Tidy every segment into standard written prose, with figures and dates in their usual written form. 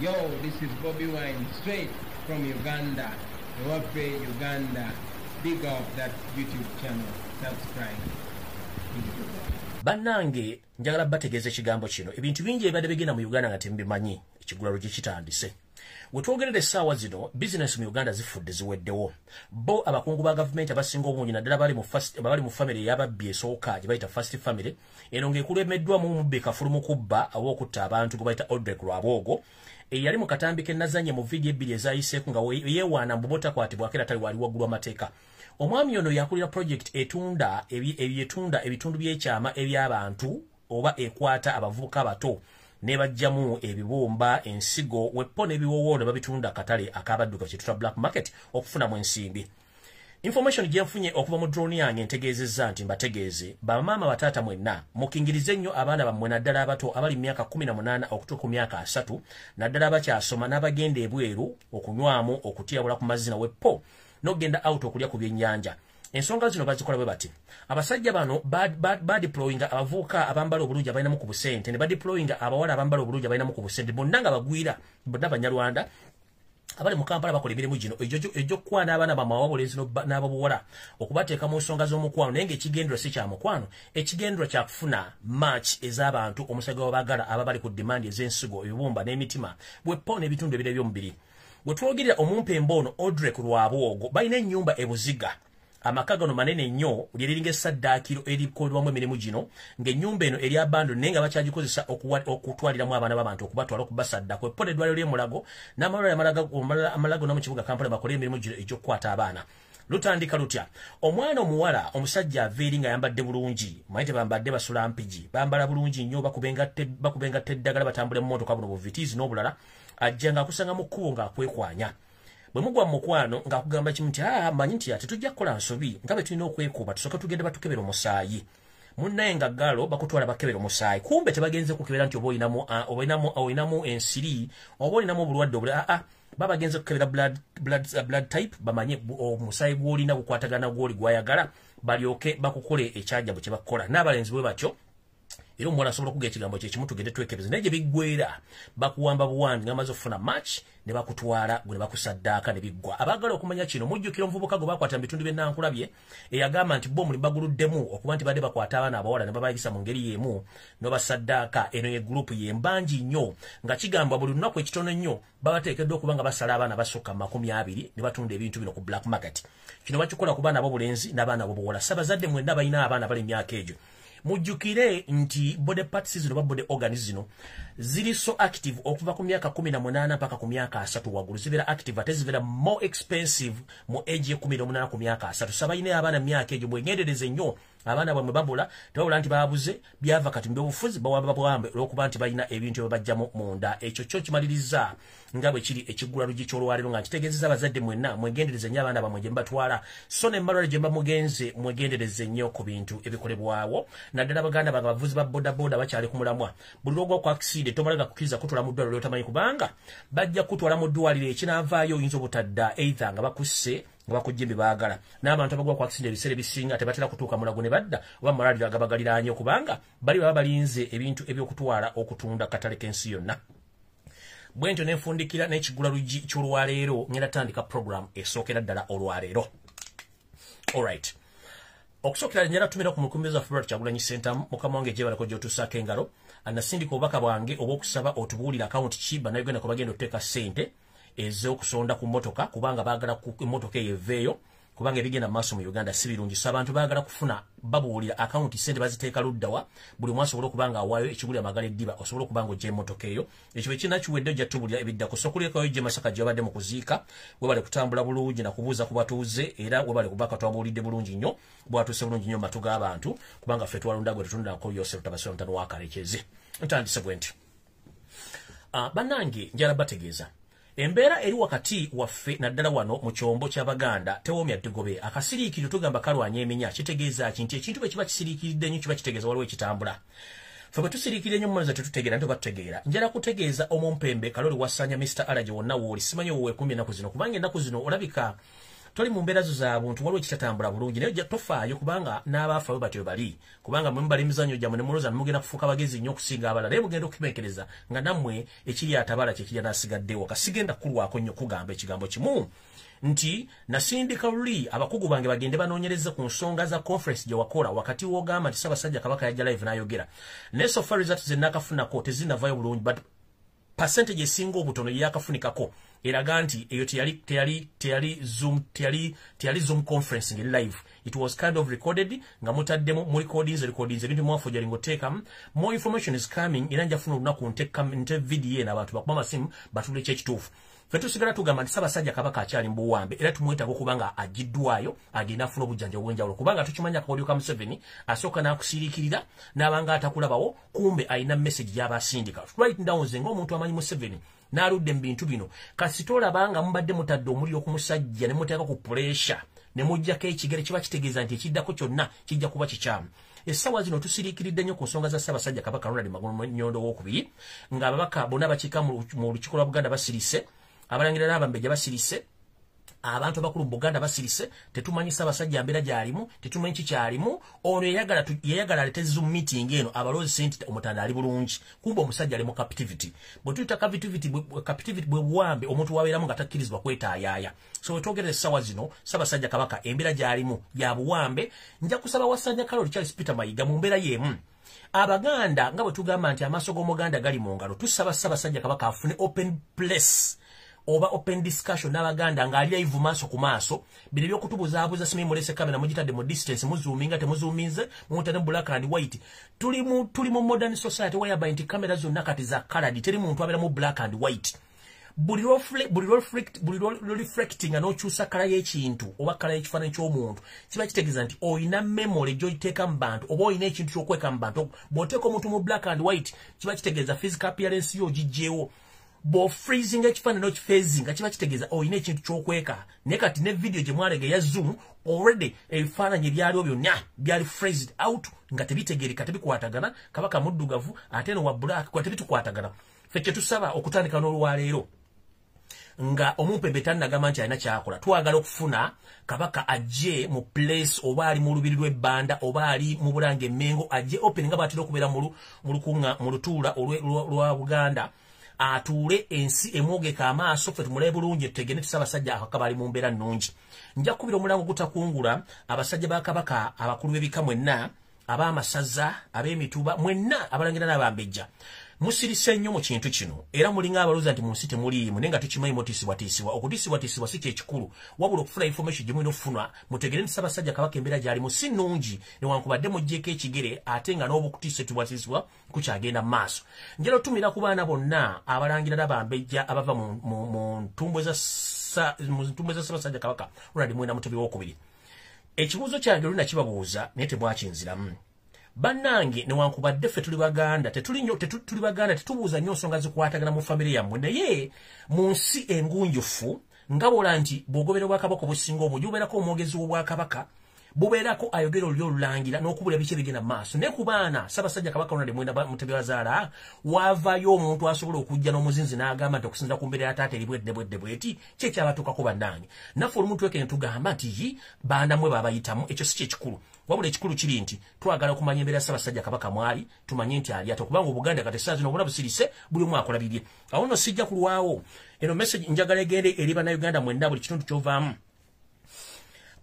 Yo, this is Bobi Wine, straight from Uganda. Ewaffe, Uganda. Big up that YouTube channel. Subscribe. Bannange njagala bategeeza ekigambo kino. Ebintu bingi ebadde bigenda mu Uganda nga tembimanyi. Ekigulalo gye kitandise. Wetwogerera essaawa zino business mu Uganda zifudde ziweddewo. Bo abakungu ba government abasinga obungi naddala bali mu family ey'ababbi esooka gye bayita first family eno ng'ekulemeddwamu omubbi kafulu mu kubba aw'okutta abantu gwe bayita Odrek Lwabwogo eyali mu katambi ke nazanye mu vidiyo ebbiri ezayiseeku nga yeewaana mbu botakwatibwako era tali wali waggulu amateeka. Omwami ono yakulira project etunda ebitundu by'ekyama eby'abantu oba ekwata abavubuka abato ne bajjamu ebibumba ensigo wepo n'ebiwoowo ne babitunda akatale akabadduka kye tuta black market okufunamu ensimbi. Information gye nfunye okuva mu drone yange ntegeezezza nti mbategeeze bamaama bataata mwenna mukingirize nnyo abaana bammwe naddala abato abali myaka 18 okutuuka ku myaka 3 naddala abakyasoma n'abagenda ebweru okunywamu okutyabula ku mazina wepo n'ogenda out okulya ku byennyanja. Ensonga zino bazikola bwe bati. Abasajja bano badeployinga abavubuka abambala obulungi abalinamu ku busente ne badeployinga abawala abambala obulungi abalinamu ku busente bonna nga bagwira bonna Banyarwanda abali mu Kampala bakola emirimu gino egy'okukwana abaana bamawabulenzi n'ababuwala okubateeka mu nsonga z'omukwano naye ng'ekigendero si kya mukwano ekigendero kya kufuna match ez'abantu omusajja w'abaagala ababali ku demand ez'ensigo ebibumba n'emitima bwepo n'ebitundu ebirala by'omubiri. Bwe twogirira omumpembo ono Odrek Lwabwogo balina ennyumba ebuziga amaka gano manene nnyo lyeriringa essaddaakiro erikolwamu emirimu gino ng'ennyumba eno eri abando naye nga bakyagikozesa okutwaliramu abaana b'abantu okubatwala okubasaddako eppola eddwaliro ly'emulago n'amalwaliro amalago no mu kibuga Kampala bakola emirimu gino egy'okukwata abaana. Lutandika lutya omwana omuwala omusajja aveeri nga yambadde bulungi manye tebambadde basula mpigi bambala bulungi nnyo bakubengatta eddagala batambule mu motoka buno buvitiizi n'obulala ajja ng'akusanga mu kkubo ng'akwekwanya. Bwe mugwa mu mukwano ng'akugamba kimu nti manyi nti ate tujja kukola nsobi nga bwe tulina okwekuba tusooke tugende batukebera omusaayi munnaye nga galo bakutwala bakebera omusaayi kumbe tebagenze kukebera nti oba olinamu ensiri oba olinamu obulwadde obulala babagenze kukebera blood type bamanye omusaayi gw'olina gukwatagana gw'oli gwayagala balyoke bakukole ekyajabu kye bakukola n'abalenzi bwe batyo. Era omuwala asobola okuga ekigambo kye kimu tugende twekebeze naye gye biggwera bakuwamba buwambi ng'amaze okufuna match ne bakutwala gwe ne bakusaddaaka ne biggwa. Abaagala okumanya kino mujjukira omuvubuka gwe bakwata mu bitundu by'ennankulabye eyagamba nti bo omulimu baguluddemu okuba nti badde bakwata abaana abawala ne babayisa mu ngeri y'emu n'obasaddaaka. Eno ye gurupu y'embangi nnyo nga kigamba buli lunaku ekitono nnyo babateekeddwa okuba nga basala abaana basukka 20 ne batunda ebintu bino ku black market. Kino bakikola ku baana ab'obulenzi n'abaana ab'obuwala. Sabazadde mwenna balina abaana bali myaka egyo. Mujjukire nti body parts zino ba body organs zino ziri so active okuva ku myaka 18 mpaka ku myaka 3 waggulu zibera active ate zibera more expensive mu age ya 18 ku myaka 3. Sabayina abaana myaka egyo mwengendereze nnyo abaana bamwe babula tebabula nti babuze byava kati mbyobufuzi bawambe olwokuba nti balina ebintu ebibajjamu munda. Ekyo kyo kimaliriza nga bwe kiri ekigula lugi ky'olwaliro nga kitegeezeza abazadde mwenna mwegendereze nnyo abaana bamwe gye mbatwala so ne mbalwala gye mugenze mwegendereze nnyo ku bintu ebikolebwawo naddala baganda bange abavuzi ba bodaboda bakyali ku mulamwa buli lwogo ku accident tomalaga kukkiriza kutwala mu ddwaliro lyotamanyi kubanga bajja kutwala mu ddwaliro ekinavaayo oyinza obutadda either nga bakusse nga bakujjimbi baagala n'abantu abagwa ku accident ebiseera ebisinga tebatera kutuuka mulago ne badda oba malwaliro agabagaliraanye okubanga bali baba balinze ebintu ebyokutwala okutunda katale k'ensi yonna. Bwentyo nenfundikira n'ekigula lugi ky'olwaleero ngenda tandika program esookera ddala olwaleero. Alright. Okusookera njala tumira ku mukumbeza February Kyagulanyi Center mukama wange gye balako gy'otusaako engalo anasindika obubaka bwange obw'okusaba otubuulira akawunti ki bannayuganda kwe bagenda okuteeka ssente ez'okusonda ku mmotoka kubanga baagala ku mmotoka eyo eveeyo kubanga ebigenda maaso mu Uganda si birungi. So abantu baagala kufuna babuulira akawunti ssente baziteeka luddawa buli mwaso osobole okubanga awaayo ekiguli amagala eddiba osobole okubanga ojja emmotoka eyo ekyo bwe kinakiwedde ojja tubulira ebiddako so kulekayo gye Masaka gye babadde mu kuziika webale kutambula bulungi na kubuuza ku batuuze era webale kubaka twabuulidde bulungi nnyo bwatuuse bulungi nnyo mu matu g'abantu kubanga ffe twalonda gwe tetundako yose lutabasira mutano wakalekeze ntandise bwe nti bannange njala bategeeza embeera eri wakati waffe naddala wano mu kyombo ky'Abaganda tewoomya ddegobe akasiriikiriro tugamba kalwanya eminya kitegeeza nti ekintu bwe kiba kisiriikiridde nnyo kiba kitegeeza waliwo ekitambula. Ffe bwe tusiriikirire nnyo mumaloza tetutegeera nti batutegeera njala kutegeeza omumpembe kaloli wassanya Mr. Alage wonna wooli simanyi woweekumbye ennaku zino kubanga ennaku zino olabika toli mu mbeera zo za buntu waliwo kitatambula bulungi naye tofaayo kubanga n'abaafa batyo bali kubanga mwe mbali emizannyo gyammwe ne mulooza mugenda kufuuka bagezi nnyo okusinga abalala naye mugenda okukimekereza nga nammwe ekiri atabala kyekirya n'asigaddewo kasigenda kulwako nnyo kugamba ekigambo kimu nti nasindika luli abakugu bange bagende banoonyereza ku nsonga za conference gye wakola wakati w'ogamba nti Ssaabasajja Kabaka yajja live n'ayogera naye so far results ze nakafunako tezinavayo bulungi but percentage esinga obutono yakafunikako eraga nti eyo teyali zoom conference nge live. It was kind of recorded nga mutaddemu mu recordings ebintu mwafuja lingoteeka more information is coming era njafuna olunaku nte video n'abantu bakuba amasimu batule kyekituufu fetu sigala tugamba nti Ssaabasajja Kabaka akyali mu buwambe era tumwetaaga kubanga agiddwayo agenda afuna obujjanjabi obw'enjawulo kubanga tukimanya akakolyo ka Museveni asooka n'akusiriikirira n'abanga atakulabawo kumbe alina message gy'abasindika right down ze ng'omuntu amanyi Museveni n'aludde mu bintu bino kasitola banga mubadde mutadde omuliro ku musajja ne muteeka ku pressure ne mujjako ekigere kiba kitegeeza nti ekiddako kyonna kijja kuba kikyamu. Essaawa zino tusiriikiridde nnyo ku nsonga za Ssaabasajja Kabaka Ronald Nyondo II ng'ababaka bonna bakiika mu lukiiko lwa Buganda basirise abalangira n'abambejja basirise abantu abakulu mu Buganda basirise tetumanyi Ssaabasajja mbeera gy'alimu tetumanyi kikyalimu ono yayagala alete zoom meeting eno abaloozi senti omutanda ali bulungi kumbe omusajja ali mu captivity bwe tuyita captivity bwe buwambe omuntu wabeeramu nga takkirizibwa kwetaayaaya so wetwogera essaawa zino Ssaabasajja Kabaka embeera gy'alimu ya buwambe nja kusaba Wasanja Kaloli Charles Peter Mayiga mu mbeera y'emu Abaganda nga bwe tugamba nti amaaso g'Omuganda gali mu ngalo tusaba Ssaabasajja Kabaka afune open place oba open discussion n'Abaganda nga ali live maaso ku maaso bino by'okutubuzaabuza simanyi mulese kamera mugitadde mu distance muzoominga temuzuuminze mutane black and white tuli mu modern society whereby nti kamera zonna kati za colored teri muntu abeera mu black and white buli reflecting n'okyusa kala y'ekintu oba kala y'ekifaananyi ky'omuntu kiba kitegeeza nti oyina memory gy'oyiteeka mu bantu oba oyina ekintu ky'okweka mu bantu bw'oteeka omuntu mu black and white kiba kitegeeza physical appearance yo ogigyewo bo freezing ekifaananyi n'okifeezinga kiba kitegeeza oyina ekintu ky'okweka naye kati ne video gye mwalega ya zoom already ebifaananyi ebyaliwo byonna byali phrased out nga tebitegereka tebikwatagana Kabaka muddugavu ate no wa black kwa tebitukwatagana ffe kye tusaba okutandika n'olwaleero nga omumpembe tannagamba nti alina kyakola twagala okufuna Kabaka ajje mu place oba ali mu lubiri lw'ebbanda oba ali mu Bulange Mengo ajje open nga batera okubeera mu lutuula lwa Buganda atuule ensi emwogeka amaaso ffe tumulabe bulungi tutegene ti Ssaabasajja Kabaka ali mu mbeera nnungi nja kubira omulango gutakungula abasajja ba Kabaka abakulu b'ebika mwenna ab'amasaza ab'emituba mwenna abalangira n'abambejja musirise nnyo mu kintu kino era mulinga abalooza nti mu nsi temuliimu naye nga tukimanyi motiisibwatiisibwa okutiisibwatiisibwa si kyekikulu wabula okufuna information gye mulina okufunwa mutegere nti Ssaabasajja Kabaka embeera gy'alimu si nnungi newankubadde muggyeko ekigere ate nga n'obukutiisibwatiisibwa kukyagenda mu maaso njala otumira ku baana bonna abalangira n'abambejja abava mu ntumbwe za Ssaabasajja Kabaka Ronald Mwenda Mutebi II ekibuuzo kyange olina kibabuuza naye tebwakinziramu bannange newankubadde ffe tuli Baganda tuli Baganda tetubuuza nnyo nsonga zikwatagana mu famire yammwe naye mu nsi engunjufu nga bola nti bw'ogobera Obwakabaka obusinga omwo gy'obeerako omwogezi w'Obwakabaka bubeerako ayogera oli olulangira n'okubula biki ebigenda mu maaso naye ku baana Ssaabasajja Kabaka Ronald Mwenda Mutebi wazaala waavayo omuntu asobola okujja n'omuzinzi n'agamba nti okusinza ku mbeera ya taata eri bweti kyekyabatuukako bannange naffe olumuntu weke ne tugamba nti baana mwe babayitamu ekyo si kyekikulu wabula ekikulu kiri nti twagala okumanya embeera ya Ssaabasajja Kabaka mwali tumanye nti ali ate kubanga Obuganda kati essaawa zino obuna busirise buli omu akola bibye awo nno sijja kulwawo eno message njagala egende eri bannayuganda mwenna buli kitundu ky'ovaamu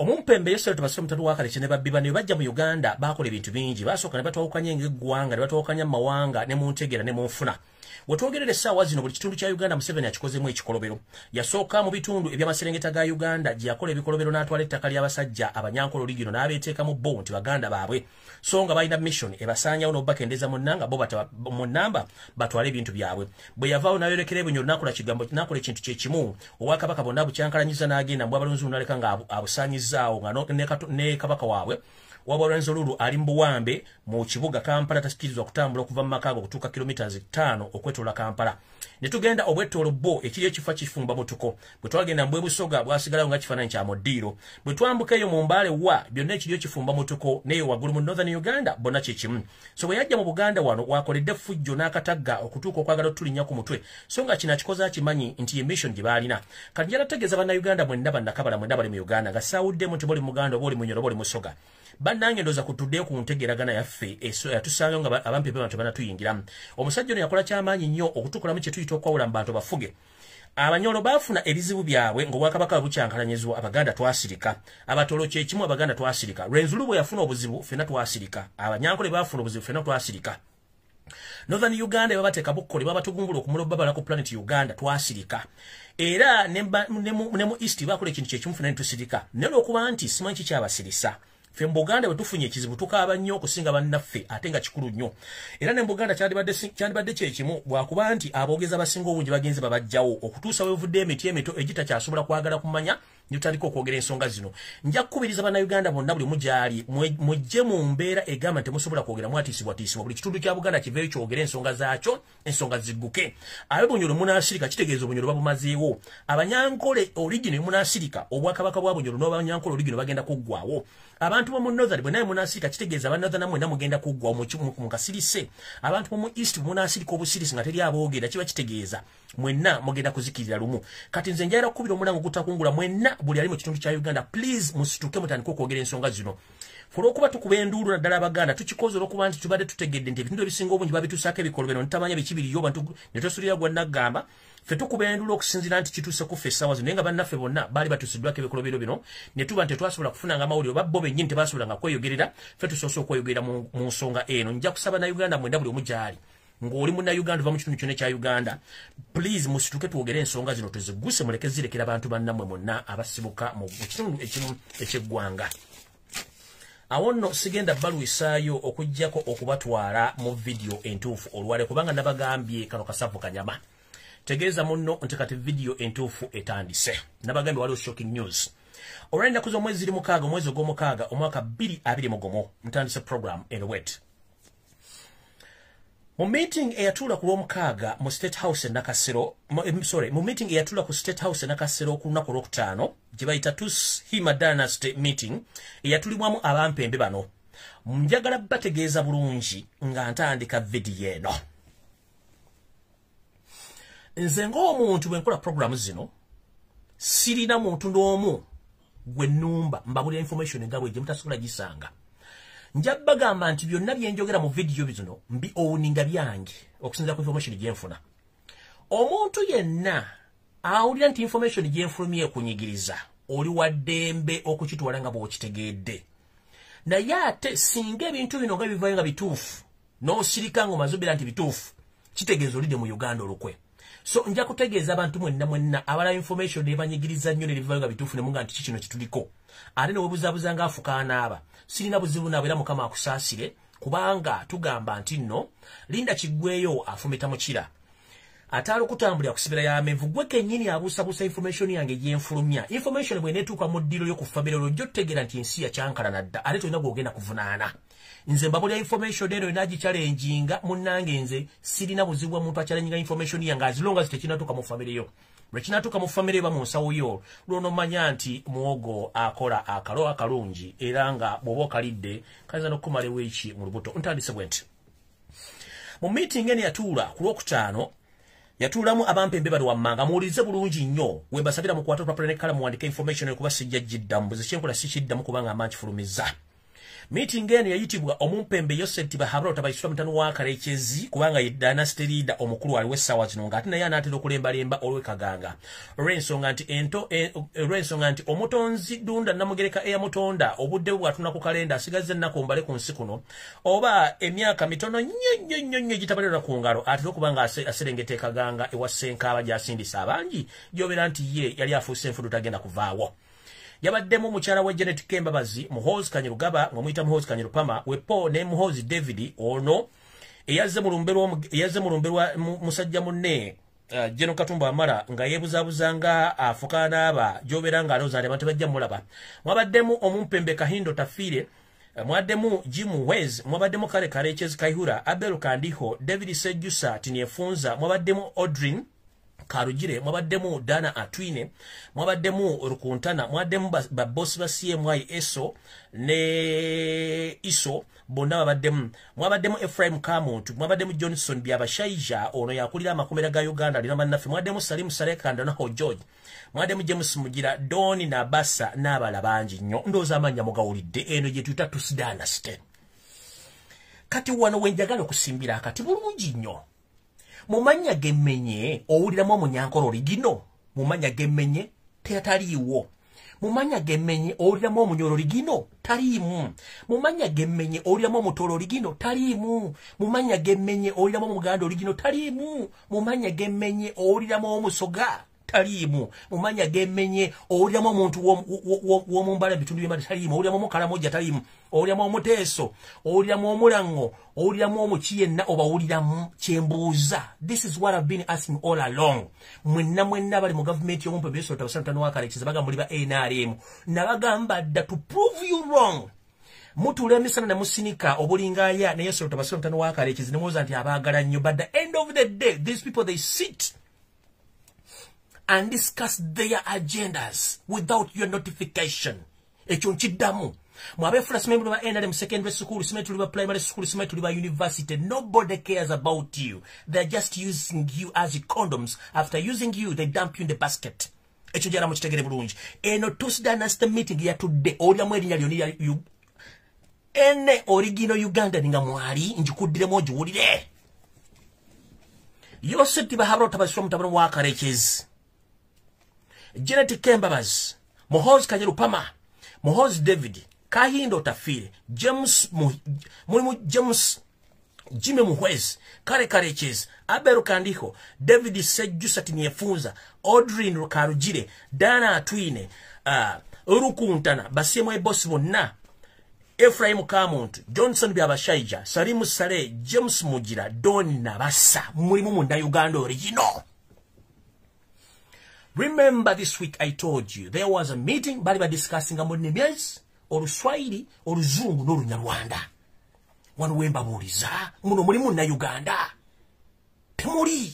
omumpembe Yesu tubasome mutatu wa kale ne babbiba ne bajja mu Uganda bakola ebintu bingi basooka ne batwawukanya ng'eggwanga ne batwawukanya mu mawanga ne mu ntegera ne mu nfuna wetwogerera essaawa zino buli kitundu kya Uganda Museveni akikozemu ekikolobero yasooka mu bitundu eby'amaserengeta ga Uganda gye yakola ebikolobero n'atwala ettaka ly'abasajja abanyankolo ligino n'abeeteeka mu bo nti Baganda baabwe so nga balina mission ebasaanyawo n'obakendeza mu nnanga bo mu nnamba batwale ebintu byabwe bwe yavaawo n'ayolekera ebinyolo n'akola ekintu kyekimu Obwakabaka bonna bukyankalanyiza n'agenda mbw abalonzi n'aleka nga abusaanyizaawo nga ne Kabaka waabwe wabwa Lorenzo Lulu ali mbuwambe mu kibuga Kampala tasikirizwa kutambula okuva mu makago kutuuka kilometers 5 okwetola Kampala. Ne tugenda obwetolo bo ekiri ekifa kifumba mutuko. Bwe twagenda mbwe busoga bwasigalawo nga kifaananyi kya Modiro. Bwe twambukeyo mu Mbale wa byonna ekiri ekifumba mutuko neyo waggulu mu Northern Uganda bonna kyekimu. So bwe yajja mu Buganda wano wakoledde fujjo n'akatagga okutuuka okwagala otulinnya ku mutwe. So nga kino akikoze akimanyi nti emission gye baalina. Kati yalategeeza bannayuganda mwenna bannakabala mwenna bali mu Uganda nga saawuddemu nti boli Muganda oba oli Munyoro boli Musoga. Bannange ndoza kutudde ku ntegeragana yaffe yatusanga nga abampi b'abantu bana tuyingiramu. Omusajja ono yakola kyamaanyi nnyo okutukulamu kye tuyita okwawula mu bantu bafuge. Abanyolo baafuna ebizibu byabwe ng'obwakabaka bukyankalanyizibwa Abaganda twasirika. Abatolo kye kimu Abaganda twasirika. Lwenzulu bwe yafuna obuzibu ffenna twasirika. Abanyankole baafuna obuzibu ffenna twasirika. Northern Uganda babateeka bukkole babatugungula okumuloba bala ku planet Uganda twasirika. Era ne mu East bakola ekintu kye kimu ffenna ne tusirika. Naye okuba nti simanyi ki kyabasirisa. Fe Buganda bwe tufunye ekizibu tukaaba nnyo okusinga bannaffe ate nga kikulu nnyo. Era ne Buganda kyandibadde kyekimu bwakuba nti aboogeza abasinga obungi bagenze babajjawo okutuusa wevudde emiti emito egitakyasobola kwagala kumanya ne tutandika okwogera ensonga zino. Nja kukubiriza bannayuganda bonna buli mugyali mujje mu mbeera egamba temusobola kwogera mwatiisibwatiisibwa. Buli kitundu kya Buganda kiveeyo kyogera ensonga zaakyo, ensonga zigguke. Abe Bunyoro munaasirika kitegeeza Obunyoro babumazeewo. Abanyankole original munaasirika obwakabaka bwa Bunyoro n'abanyankole original bagenda kuggwaawo. Abantu mu Northern bwe naye munaasirika kitegeeza Northern mwenna mugenda kuggwa mu kasirise. Abantu mu East munaasirika obusirisi nga teri aboogera kiba kitegeeza mwenna mugenda kuzikirira lumu. Kati nze njayira okukubira omulango gutakungula mwenna buli ali mu kitundu kya Uganda please musituke mutandika okwogera ensonga zino. Olw'okuba tukuba enduulu naddala Abaganda tukikoze olw'okuba nti tubadde tutegedde nti ebitundu ebisinga obungi babituusaako ebikolobero nitamanya biki biriyo bantu ne tosulira gwa naggamba ffe tukuba enduulu okusinziira nti kituuse ku ffe essaawa zino naye nga bannaffe bonna baali batusiddwako ebikolobero bino ne tuba nti tetwasobola kufunanga amawulire oba bo bennyini tebasobolanga kweyogerera ffe tusoose okweyogerera mu nsonga eno. Nja kusaba Uganda mwenda buli omu gy'ali ng'oli Munnayuganda ova mu kitundu kyonna ekya Uganda please musituke twogere ensonga zino tuziguse muleke zirekera abantu bannammwe mwonna abasibuka mu kitundu ekimu eky'eggwanga. Awo nno sigenda baluwisaayo okuggyako okubatwala mu video entuufu olwale kubanga nabagambye kano kasavu kanyama. Tegeeza munno nti kati video entuufu etandise. Nabagambye waliwo shocking news. Olwali ennaku z'omwezi 6 omwezi ogw'omukaaga omwaka 2020 mutandise program Enowet. Mu meeting eyatuula ku Lwomukaaga mu State House Nakasero, mu meeting eyatuula ku State House Nakasero ku lunaku Olwokutaano gye bayita Hima Dynasty meeting eyatulibwamu abampembe bano. Njagala bategeeza bulungi nga ntandika video eno. Nze ng'omuntu bwe nkola programu zino sirina muntu n'omu gwe nnumba mbabulira information nga bwe gye mutasobola gisanga. Njabba gamba nti byonna bye njogera mu video bino mbi owuninga byange okusinza ku information gye nfuna. Omuntu yenna awulira nti information gye nfulumye kunyigiriza oli waddembe okukitwala nga bw'okitegeedde. Naye ate singa ebintu bino nga bivaayo nga bituufu n'osirika ng'omazubira nti bituufu kitegeeza olidde mu Uganda olukwe. So nja kutegeeza abantu mwenna abala information ebanyigiriza nnyo ne bivaayo nga bituufu ne munga nti kikino kituliko. Ate ne webuzabuza nga afukaana aba. Sirina buzibu naabo era Mukama akusaasire kubanga tugamba nti nno linda kiggweyo afumita mukira. Atalo kutambulira kusibira ya mevu gwe kennyini abuusabuusa information yange gye nfulumya. Information bwe neetuuka mu ddiro y'okufabira olwo otegeera nti ensi yakyankala nadda ate tolina gw'ogenda kuvunaana. Nze mbabulira information eno enagichallenginga munnange nze sirina buzibu bwa muntu achallenginga information yange as long as tekinatuuka mu famire yo. Bwe kinatuuka mu famire eba mu nsawo yo lwono manya nti muwogo akola akalo akalungi era nga bw'oba okalidde kayinza n'okukumalewo eki mu lubuto. Ntandise bwe nti mu meeting eno yatuula ku Lwokutaano yatuulamu abampembe bali wammanga muwulirize bulungi nnyo we mbasabira mukwata olupapula ne kkalamu muwandike information ekuba sijja giddamu buzi kyenkola sikiddamu kubanga amanyi kifulumiza. Meeting eno yayitibwa omumpembe Yoseti Bahabura tabayisula mutano wa Karekezi kubanga ye dynasty leader omukulu aliwe sawa zino ngati naye anaatera okulembalemba olwekaganga. Olw'ensonga nti omutonzi Dunda Namugereka eyamutonda obudde bwatuna ku kalenda asigaze ennaku mbale ku nsi kuno oba emyaka mitono nnyo gitabalirwa ku ngalo atera okubanga aserengeta ekaganga ewa Ssenkaaba gy'asindisa abangi gy'obeera nti ye yali afuuse enfudu tagenda kuvaawo. Yabaddemu mukyala wa Janet Kembabazi, Muhoozi Kanyerugaba, ng'omuyita Muhoozi Kanyerupama, Wepo ne Muhoozi David ono eyazze mu lumbe lwa musajja munne Jeno Katumba Amara nga yeebuzaabuza nga afukaana aba gy'obeera ng'alowooza nti abantu bajja mulaba. Mwabaddemu omumpembe Kahindo Tafiire mwaddemu Jim Wez, mwabaddemu Kale Kareches Kaihura, Abel Kandiho, David Sejusa Tiniefunza, mwabaddemu Audrin Karugire, mwabaddemu Dana Atwine, mwabaddemu Rukuntana, mwabaddemu babosi ba CMY Eso ne Iso bonna mwabaddemu Ephraim Kamuntu, mwabaddemu Johnson Byabashaija ono yakulira amakomera ga Uganda lina mannafe, mwabaddemu Salim Salekanda na George, mwabaddemu James Mugira, Doni na Bassa n'abala bangi nnyo. Ndooza amanya mugawulidde eno gye tuyita tusidanaste. Kati wano wenjagala okusimbira akati bulungi nnyo. Mumanya gemmenye owuliramu omunyankolo origino, mumanya gemmenye taliiwo. Mumanya gemmenye owuliramu omunyolo origino taliimu. Mumanya gemmenye owuliramu omutolo origino taliimu. Mumanya gemmenye owuliramu omuganda origino taliimu. Mumanya gemmenye owuliramu omusoga taliimu. Mumanya gemmenye owuliramu omuntu w'omumbala bitundu by'embala taliimu. Owuliramu omukalamoja taliimu. Owuliramu omuteeso, owuliramu omulango, owuliramu omukiyenna oba owuliramu kyembuuza. This is what I've been asking all along. Mwenna bali mu government y'Omutabbizi wa Beat bagamba muli ba NRM. Nabagamba dda to prove you wrong. Mutula emisana ne musinika obulingaya ne Yesu Omutabbizi wa Beat ne muwooza nti abaagala nnyo. But the end of the day, these people, they sit and discuss their agendas without your notification. Ekyo nkiddamu. Mwabe first member of NRM secondary school, simeti liba primary school, simeti liba university. Nobody cares about you. They're just using you as condoms. After using you, they dump you in the basket. Echo jara muchitegere bulungi. Eno tusidanaste meeting ya today. Olia mwedi nyalioni you. Ene original Uganda ninga mwari. Njukudire moju ulile. Yoseti bahabro tabaswa mtabano wakareches. Genetic Kembabas. Mohoz Kajerupama. Mohoz David. Kahindo Tafire, James Jimmy Muhwez, Kare Kareches, Abel Kandiho, David Sejusa Tiniefunza, Audrin Rukarugire, Dana Atwine, Rukuntana, BCMUGANDA boss bonna, Ephraim Kamuntu, Johnson Byabashaija, Salim Sale, James Mugira, Doni na Bassa, mulimu munda Uganda original. Remember this week I told you there was a meeting, bali discussing amonemias. Oluswahili, oluzungu n'olunyarwanda. Wano wembabuuliza, muno mulimu na Uganda. Temuli.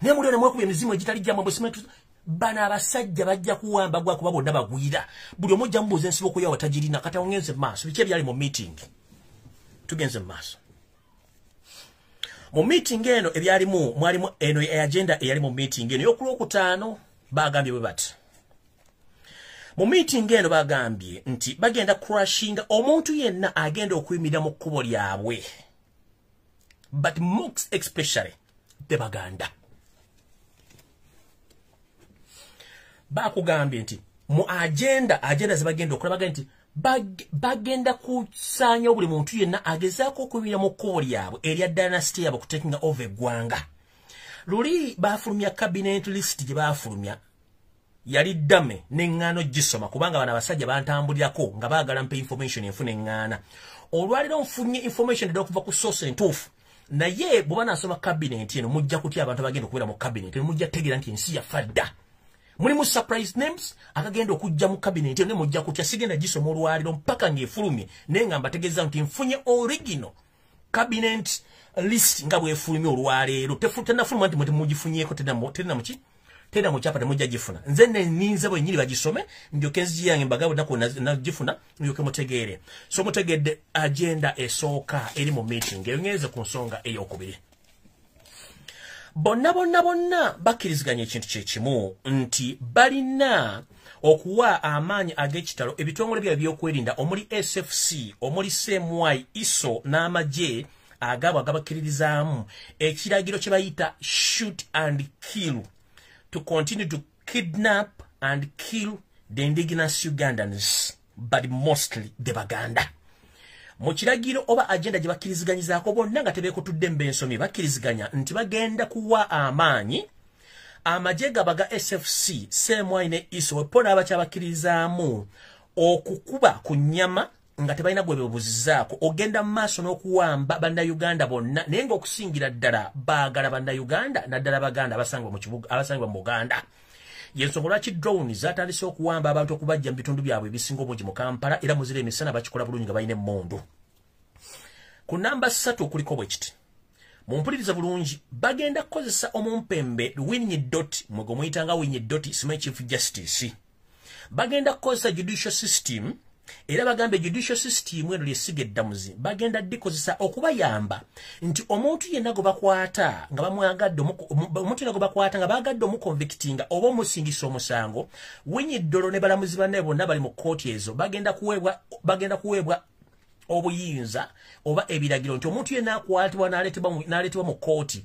Ne muli ne mwekuba emizimu egitali gya mambo simetu. Bana abasajja bajja kuwamba gwa kuba bonna bagwira. Buli omu jambuuza ensiboko yawe tajirina kati ongenze maaso. Biki ebyali mu meeting? Tugenze maaso. Mu meeting eno ebyalimu mwalimu eno agenda eyali mu meeting eno y'okulwokutaano bagambye bwe bati. Mu meeting eno bagambye nti bagenda crashinga omuntu yenna agenda okuyimira mu kkubo lyabwe. But most especially the Baganda. Bakugambye nti mu agenda zibagenda okola bagenda nti bagenda kusaanya buli muntu yenna agezaako okuyimira mu kkubo lyabwe erya dynasty yabwe kutekinga over eggwanga. Luli bafulumya cabinet list gye bafulumya yali dame n'engano gisoma kubanga bana basajja bantambulirako nga baagala mpe information enfune engana. Olwaliro nfunye information edda okuva ku source entuufu. Naye bwe nasoma cabinet eno mujja kutya abantu bagenda okubeera mu cabinet eno mujja tegeera nti ensi yafadda. Mulimu surprise names akagenda okujja mu cabinet eno ne mujja kutya sigenda gisoma olwaliro mpaka ng'efulumye naye nga mbategeeza nti nfunye original cabinet list nga bwefulumye olwaleero. Tennafuluma nti mugifunyeeko tena muchapa temuja gifuna. Nze ninze bwe nyiri bagisome ndyoke nziyange mbagabo nako na gifuna ndyoke mutegeere. So mutegedde agenda esooka eri mu meeting engeze ku nsonga ey'okubiri. Bonna bakkiriziganya ekintu kye kimu nti balina okuwa amaanyi ag'ekitalo ebitongole bya byokwerinda omuli SFC, omuli CMY, ISO n'amagye agabo agabakkiririzaamu ekiragiro kye bayita shoot and kill. To continue to kidnap and kill the indigenous Ugandans, but mostly the Baganda. Mukiragiro oba agenda gye bakkiriziganyizaako bonna nga tebeekutudde mbensomi bakkiriziganya nti bagenda kuwa amaanyi amagye gabaga SFC, CMY ne ISO wepona abakyabakkirizaamu okukuba ku nnyama nga tebalina gwe bebuzizaako ogenda mu maaso n'okuwamba bannayuganda bonna naye ng'okusingira ddala baagala bannayuganda naddala baganda abasangibwa mu Buganda. yensonga lwaki drones zatandise okuwamba abantu okubajja mu bitundu byabwe ebisinga obungi mu Kampala era muzira emisana bakikola bulungi nga balina emmundu. Ku namba 3 kuliko bwe kiti mumpuliriza bulungi bagenda kukozesa omumpembe Winnie. Mwego muyitanga Winnie. Simanyi Chief Justice bagenda kukozesa judicial system era bagambe judicial system eno lyesiga eddamuzi bagenda dikozesa okubayamba nti omuntu yenna gwe bakwata nga bamwagadde omuntu yenna gwe bakwata nga bagadde omuconvictinga oba omusingisa omusango Winnie ne balamuzi banne bonna bali mu kooti ezo bagenda kuweebwa obuyinza oba ebiragiro nti omuntu yenna akwatibwa n'aleetebwa mu kooti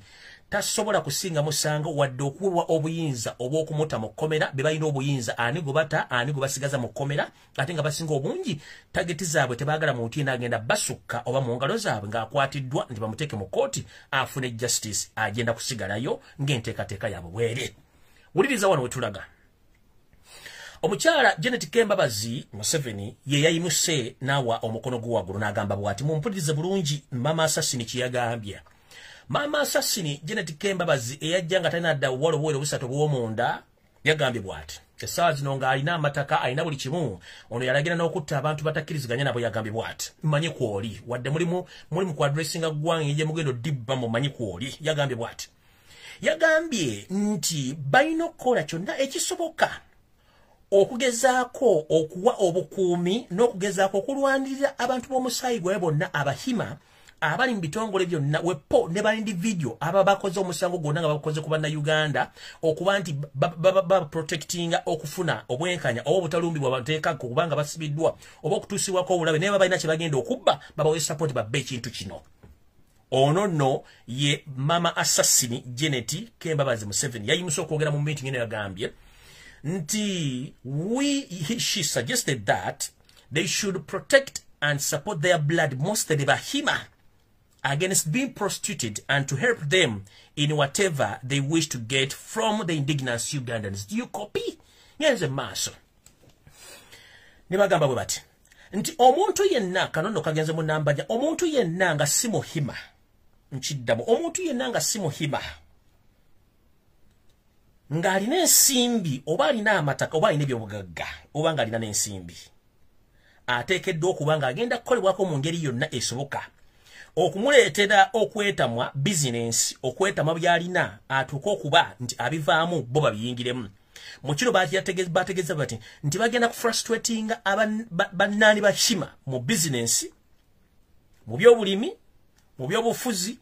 tasobola kusinga musango wadde okuweebwa obuyinza oba okumuta mu kkomera be balina obuyinza ani gwe bata ani gwe basigaza mu kkomera ate nga basinga obungi tageti zaabwe tebaagala muntu yenna agenda basukka oba mu ngalo zaabwe ng'akwatiddwa nti bamuteeke mu kooti afune justice agenda kusigalayo ng'enteekateeka yaabwe bw'eri. Wuliriza wano we tulaga. Omukyala Janet Kembabazi Museveni ye yayimuse n'awa omukono gwe waggulu n'agamba bw'ati mumpulirize bulungi Mama Assassin kiyagambye. Mama Assassin Janet Kembabazi eyajja nga talina dda obwolo busatu bw'omunda yagambye bw'ati essaawa zino ng'alina amataka alina buli kimu ono yalagira n'okutta abantu batakkiriziganya nabo yagambye bw'ati mmanyi kwoli wadde mulimu ku addressinga ggwanga gye mugenda oddibba mu mmanyi kwoli yagambye bw'ati yagambye nti balina okukola kyonna ekisoboka okugezaako okuwa obukuumi n'okugezaako okulwanirira abantu b'omusaayi gwabwe bonna abahima abali mu bitongole byonna wepo ne balindi video aba bakoze omusango gwonna nga bakoze ku bannayuganda okuba nti protectinga okufuna obwenkanya oba obutalumbibwa bateeka kubanga basibiddwa oba okutuusibwako obulabe naye balina kye bagenda okubba babawe support babbe ekintu kino. Ono no ye Mama Assassin Janet Kembabazi Museveni yayimusa okwogera mu meeting eno yagambye nti she suggested that they should protect and support their blood mostly bahima against being prostituted and to help them in whatever they wish to get from the indigenous Ugandans. Do you copy? Nyenze maso. Nibagamba bwe bati nti omuntu yenna kanono kagenze mu nambanya omuntu yenna nga si muhima nkiddamu omuntu yenna nga si muhima ng'alina ensimbi oba alina amataka oba alina ebyobugagga oba ng'alina n'ensimbi ateekeddwa okuba ng'agenda kukolebwako mu ngeri yonna esoboka okumuleetera okwetamwa bizinensi okwetamwa by'alina atuuka okuba nti abivaamu bo babiyingiremu. Mu kino bategeeza bati nti bagenda kufrustratinga bannaani bakima mu bizinensi mu byobulimi mu byobufuzi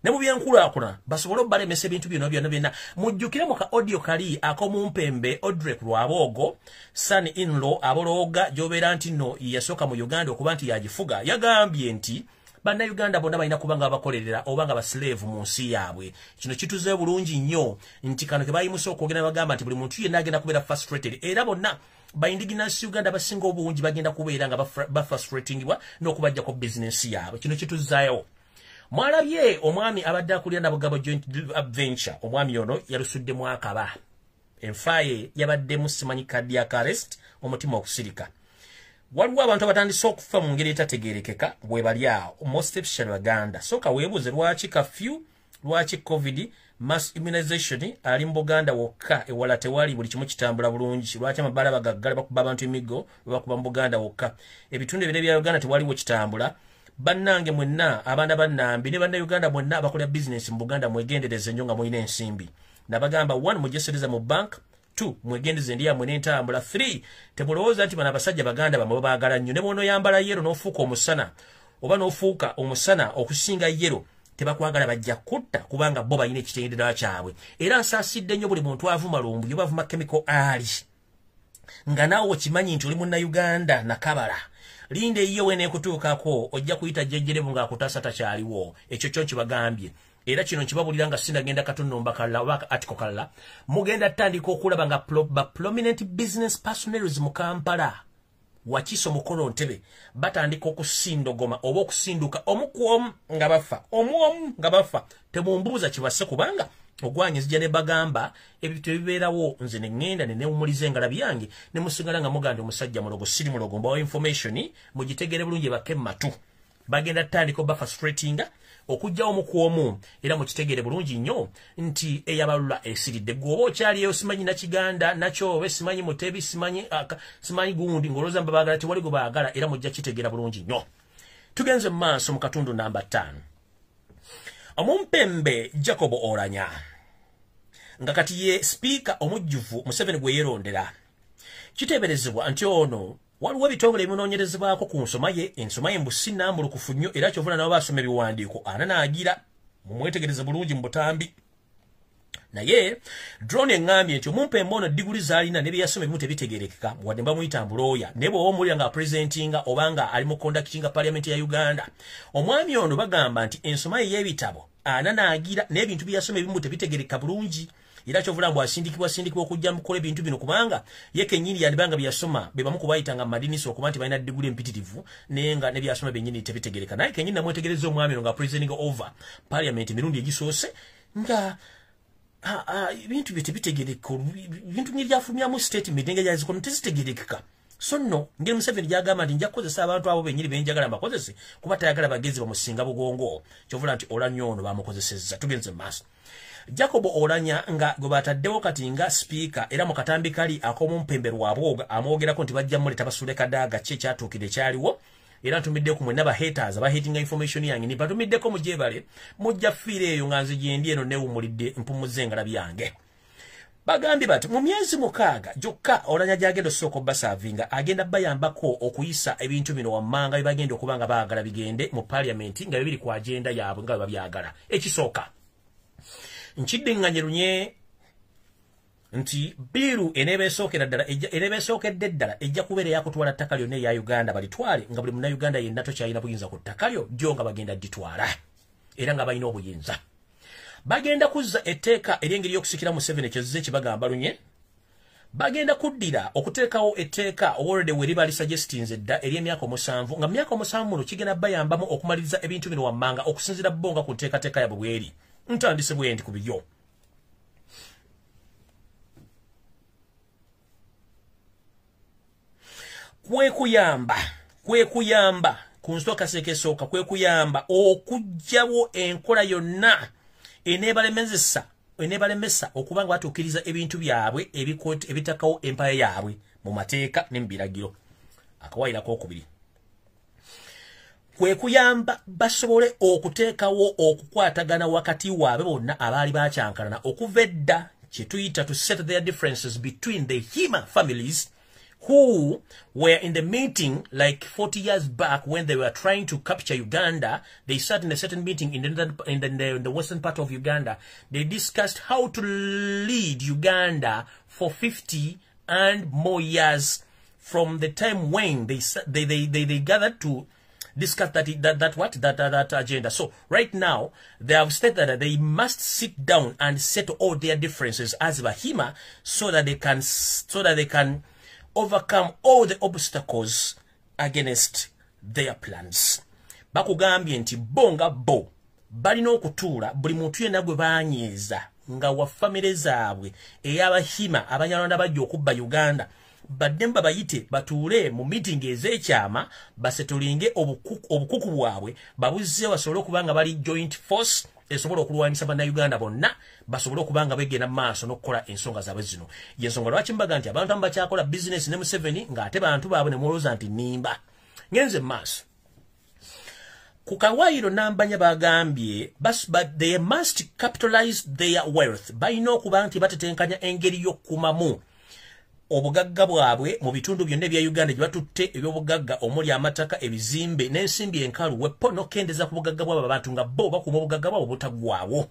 ne mu byenkulaakulana basobole obalemesa ebintu byonna mujjukire mu ka audio kali ak'omumpembe Odrek Lwaboogo son in-law abolooga gy'obeera nti nno yasooka mu Uganda okuba nti yagifuga yagambye nti bannayuganda bonna balina kuba nga bakolerera oba nga baslave mu nsi yaabwe. Kino kituze bulungi nnyo nti kano ke bayimusa okwogera bagamba nti buli muntu yenna agenda kubeera frustrated era bonna indigenous Uganda basinga obungi bagenda kubeera nga bafrustratingibwa n'okubajjako bizinensi yaabwe. Kino kituzaayo. Mwalabye omwami abadde akulira na Bugabo Joint Venture omwami ono yalusuddemu akaba enfaaye yabaddemu simanyi cardiac arrest omutima okusirika. Waliwo abantu abatandise okufa mu ngeri etategeerekeka bwe bali awo most especially Uganda. Soka weebuuze lwaki curfew lwaki covid mass immunization ali mu Buganda wokka ewala tewali buli kimu kitambula bulungi lwaki amabala bagaggala bakuba abantu emigo bakuba mu Buganda wokka ebitundu ebire bya Uganda tewaliwo kitambula. Bannange mwenna abaana bannambi ne bannayuganda mwenna abakola business mu Buganda mwegendereze nnyo nga mulina ensimbi. Nabagamba 1 mujesereza mu bank 2 mwegendeze ndi yamwe n'entambula 3 temulowooza nti bano abasajja Baganda bamwe baagala nnyo ne bwono yambala yero n'ofuuka omusana oba n'ofuuka omusana okusinga yero tebakwagala bajja kutta kubanga bo balina ekitenderwa kyabwe era nsaasidde nnyo buli muntu avuma Lumbuye oba avuma chemical ali nga naawe okimanyi nti oli munnayuganda nakabala linde iyo wene kutuukako ojja kuyita jjejjerebu ng'akutaasa takyaliwo ekyo kyo nkibagambye era kino nkibabulira nga sindagenda katonnomba kalala oba atiko kalala mugenda tandika okulaba nga prominent business personaries mu Kampala wakiso mukolo ntebe batandika okusindogoma oba okusinduka omukuomu nga bafa omuomu nga bafa temumbuuza kibasse kubanga ogwanyi zijja ne bagamba ebintu ebibeerawo nze ne ŋŋenda ne neewumuliza engala byange ne musigala nga muganda omusajja mulogo siri mulogo mbawo information mugitegere bulungi bakke matu bagenda tandika oba frustratinga okujjawo mu kwomu era mu kitegere bulungi nnyo nti eyabalula esiridde gwoba okyaliyo simanyi na Kiganda nakyo simanyi Mutebi simanyi gundi ngoloza mbabagala tewali gwe baagala era mujja kitegera bulungi nnyo. Tugenze mu maaso mu katundu namba 5. Omumpembe Jacob Oulanya nga kati ye speaker omujjuvu Museveni gwe yeerondera. Kiteeberezebwa nti ono waliwo ebitongole ebimunoonyerezebwako ku nsoma ye, ensoma ye mbusi nnambulukufu nnyo era kyovula nabo basoma ebiwandiiko ananaagira mumwetegereze bulungi mu butambi. Naye drone eŋŋambye nti omumpembe ono diguli z'alina ne bye yasoma ebimu tebitegerekeka wadde bamuyita mbulooya ne bw'oba omulira nga presentinga oba nga ali mu conductinga parliament ya Uganda. Omwami ono bagamba nti ensoma ye y'ebitabo ananaagira n'ebintu bye yasoma ebimu tebitegereka bulungi era kyovula mbu asindikibwa okujja mukola ebintu bino kubanga ye kennyini yandibanga byasoma be bamu kubayitanga mu madinisi okuba nti balina diguli empitirivu naye nga ne byasoma byennyini tebitegereka. Naye kennyini namwetegereza omwami ono nga presenting over parliament emirundi egisoose nga bintu bye tebitegereka bintu bye byafulumyamu statement nga yazikono tezitegerekeka. So nno ngeri Museveni gyagamba nti nja kukozesa abantu abo bennyini benjagala mbakozese kuba tayagala bagezi bamusinga bugongo kyovula nti Oulanya ono bamukozesezza. Tugenze maaso. Jacob Oulanya nga gwe bataddewo kati nga speaker era mu katambi kali ak'omumpembe Lwabwoga amwogerako nti bajja muleta basule Kadaaga kye kyatuukire kyaliwo era ntumiddeko mwenna ba haters abahatinga information yange ni batumiddeko mujebale mujja fiire eyo nga nze gyendi eno neewumulidde mpumuze engalabi yange. Bagambye bati mu myezi 6 gyokka Oulanya gyagenda osooka basavinga agenda bayambako okuyisa ebintu bino wammanga bibagenda okuba nga baagala bigende mu parliament nga bibiri ku agenda yaabwe nga babyagala. Ekisooka nkiddinganyerunye nti biru enebeesookedde ddala ejja kubeera yakutwala ttaka lyonna eya Uganda balitwale nga buli munnayuganda yenna tokyalina buyinza ku ttaka lyo gyo nga bagenda dditwala era nga balina obuyinza. Bagenda kuzza etteeka ery'engeri y'okusikira Museveni ekyozze kibagamba lunye. Bagenda kuddira okuteekawo etteeka already we liba lisuggestinze edda ery'emyaka 7 nga myaka 7 muno kigenda bayambamu okumaliriza ebintu bino wammanga okusinzira bonga ku nteekateeka yabwe bweri. Ntandise bwendi ku bibyo. Kwekuyamba ku nsooka sekesooka kwekuyamba okujjawo enkola yonna enebalemesa okuba nga batuukiriza ebintu byabwe ebitakawo empaya yaabwe mu mateeka ne mu biragiro. Akawaayirako okubiri. Kwekuyamba basobole okuteekawo okukwatagana wakati waabwe bonna abaali bakyankalana okuva edda kye tuyita to set their differences between the Hima families who were in the meeting like 40 years back when they were trying to capture Uganda. They sat in a certain meeting in the western part of Uganda. They discussed how to lead Uganda for 50 and more years from the time when they gathered to discuss that agenda. So right now they have stated that they must sit down and settle all their differences as Bahima so that they can overcome all the obstacles against their plans. Bakugambye nti bonga bo balina okutuula buli muntu yenna gwe baanyeeza nga wa famire zaabwe ey'Abahima Abanyarwanda bajja okubba Uganda baddemba bayite batuule mu meeting ez'ekyama basetulinge obukuku bwabwe babuzze basobole okubanga bali joint force esobola okulwanyisa bannayuganda bonna basobole okubanga begenda maaso n'okukola ensonga zaabwe zino. Yensonga lwaki mbaga nti abantu abamu bakyakola business ne Museveni ng'ate bantu baabwe ne mulowooza nti nimba. Ngenze maaso ku kawaayiro n'ambanya bagambye but they must capitalize their wealth. Balina okuba nti batetenkanya engeri y'okkumamu obugagga bwabwe mu bitundu byonna ebya Uganda gye batutte eby'obugagga omuli amataka ebizimbe n'ensimbi enkalu wepo n'okendeza ku bugagga bw'abo abantu nga bo bakuma obugagga bwabo butaggwaawo.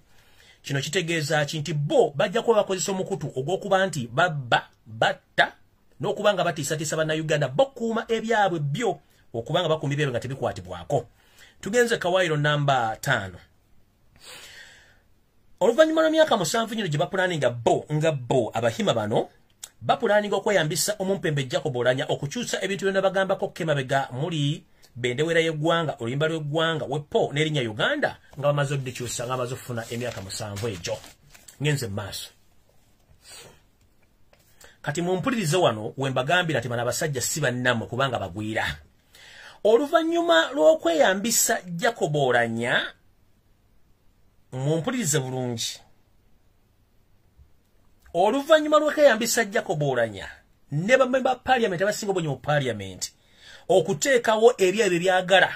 Kino kitegeeza nti bo bajja kuba bakozesa omukutu ogw'okuba nti babba batta n'okuba nga batiisatiisa bannayuganda bokuuma ebyabwe byo okuba nga bakuuma ebyabwe nga tebikwatibwako. Tugenze kawaayiro namba 5. Oluvannyuma lw'emyaka 7 nyino gye bapulaninga nga bo Abahima bano bapulaninga okweyambisa omumpembe Jacob Oulanya okukyusa ebintu byonna bagambako kemabega muli bendewera y'eggwanga oluyimba lw'eggwanga wepo n'erinnya Uganda nga bamaze oddikyusa nga bamaze okufuna emyaka 7 egyo. Ngenze maaso kati mumpulirize wano we mbagambira nti bano abasajja si bannammwe kubanga bagwira. Oluvannyuma lw'okweyambisa Jacob Oulanya mumpulirize bulungi oluvannyuma lw'okweyambisa Jacob Oulanya ne bamemba parliament abasinga obungi mu parliament okuteekawo ebyo byagala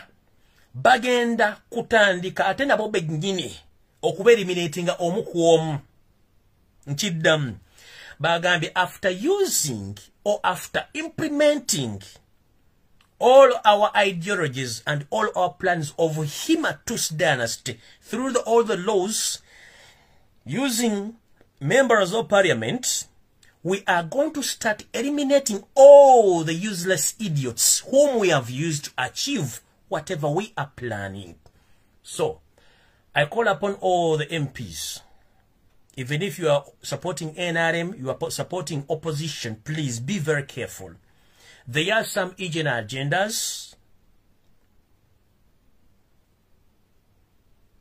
bagenda kutandika ate nabo bennyini okubeeliminatinga omu ku omu nkiddamu bagambye after using or after implementing all our ideologies and all our plans of Himatus dynasty through all the laws using members of parliament, we are going to start eliminating all the useless idiots whom we have used to achieve whatever we are planning. So, I call upon all the MPs, even if you are supporting NRM, you are supporting opposition, please be very careful. There are some hidden agendas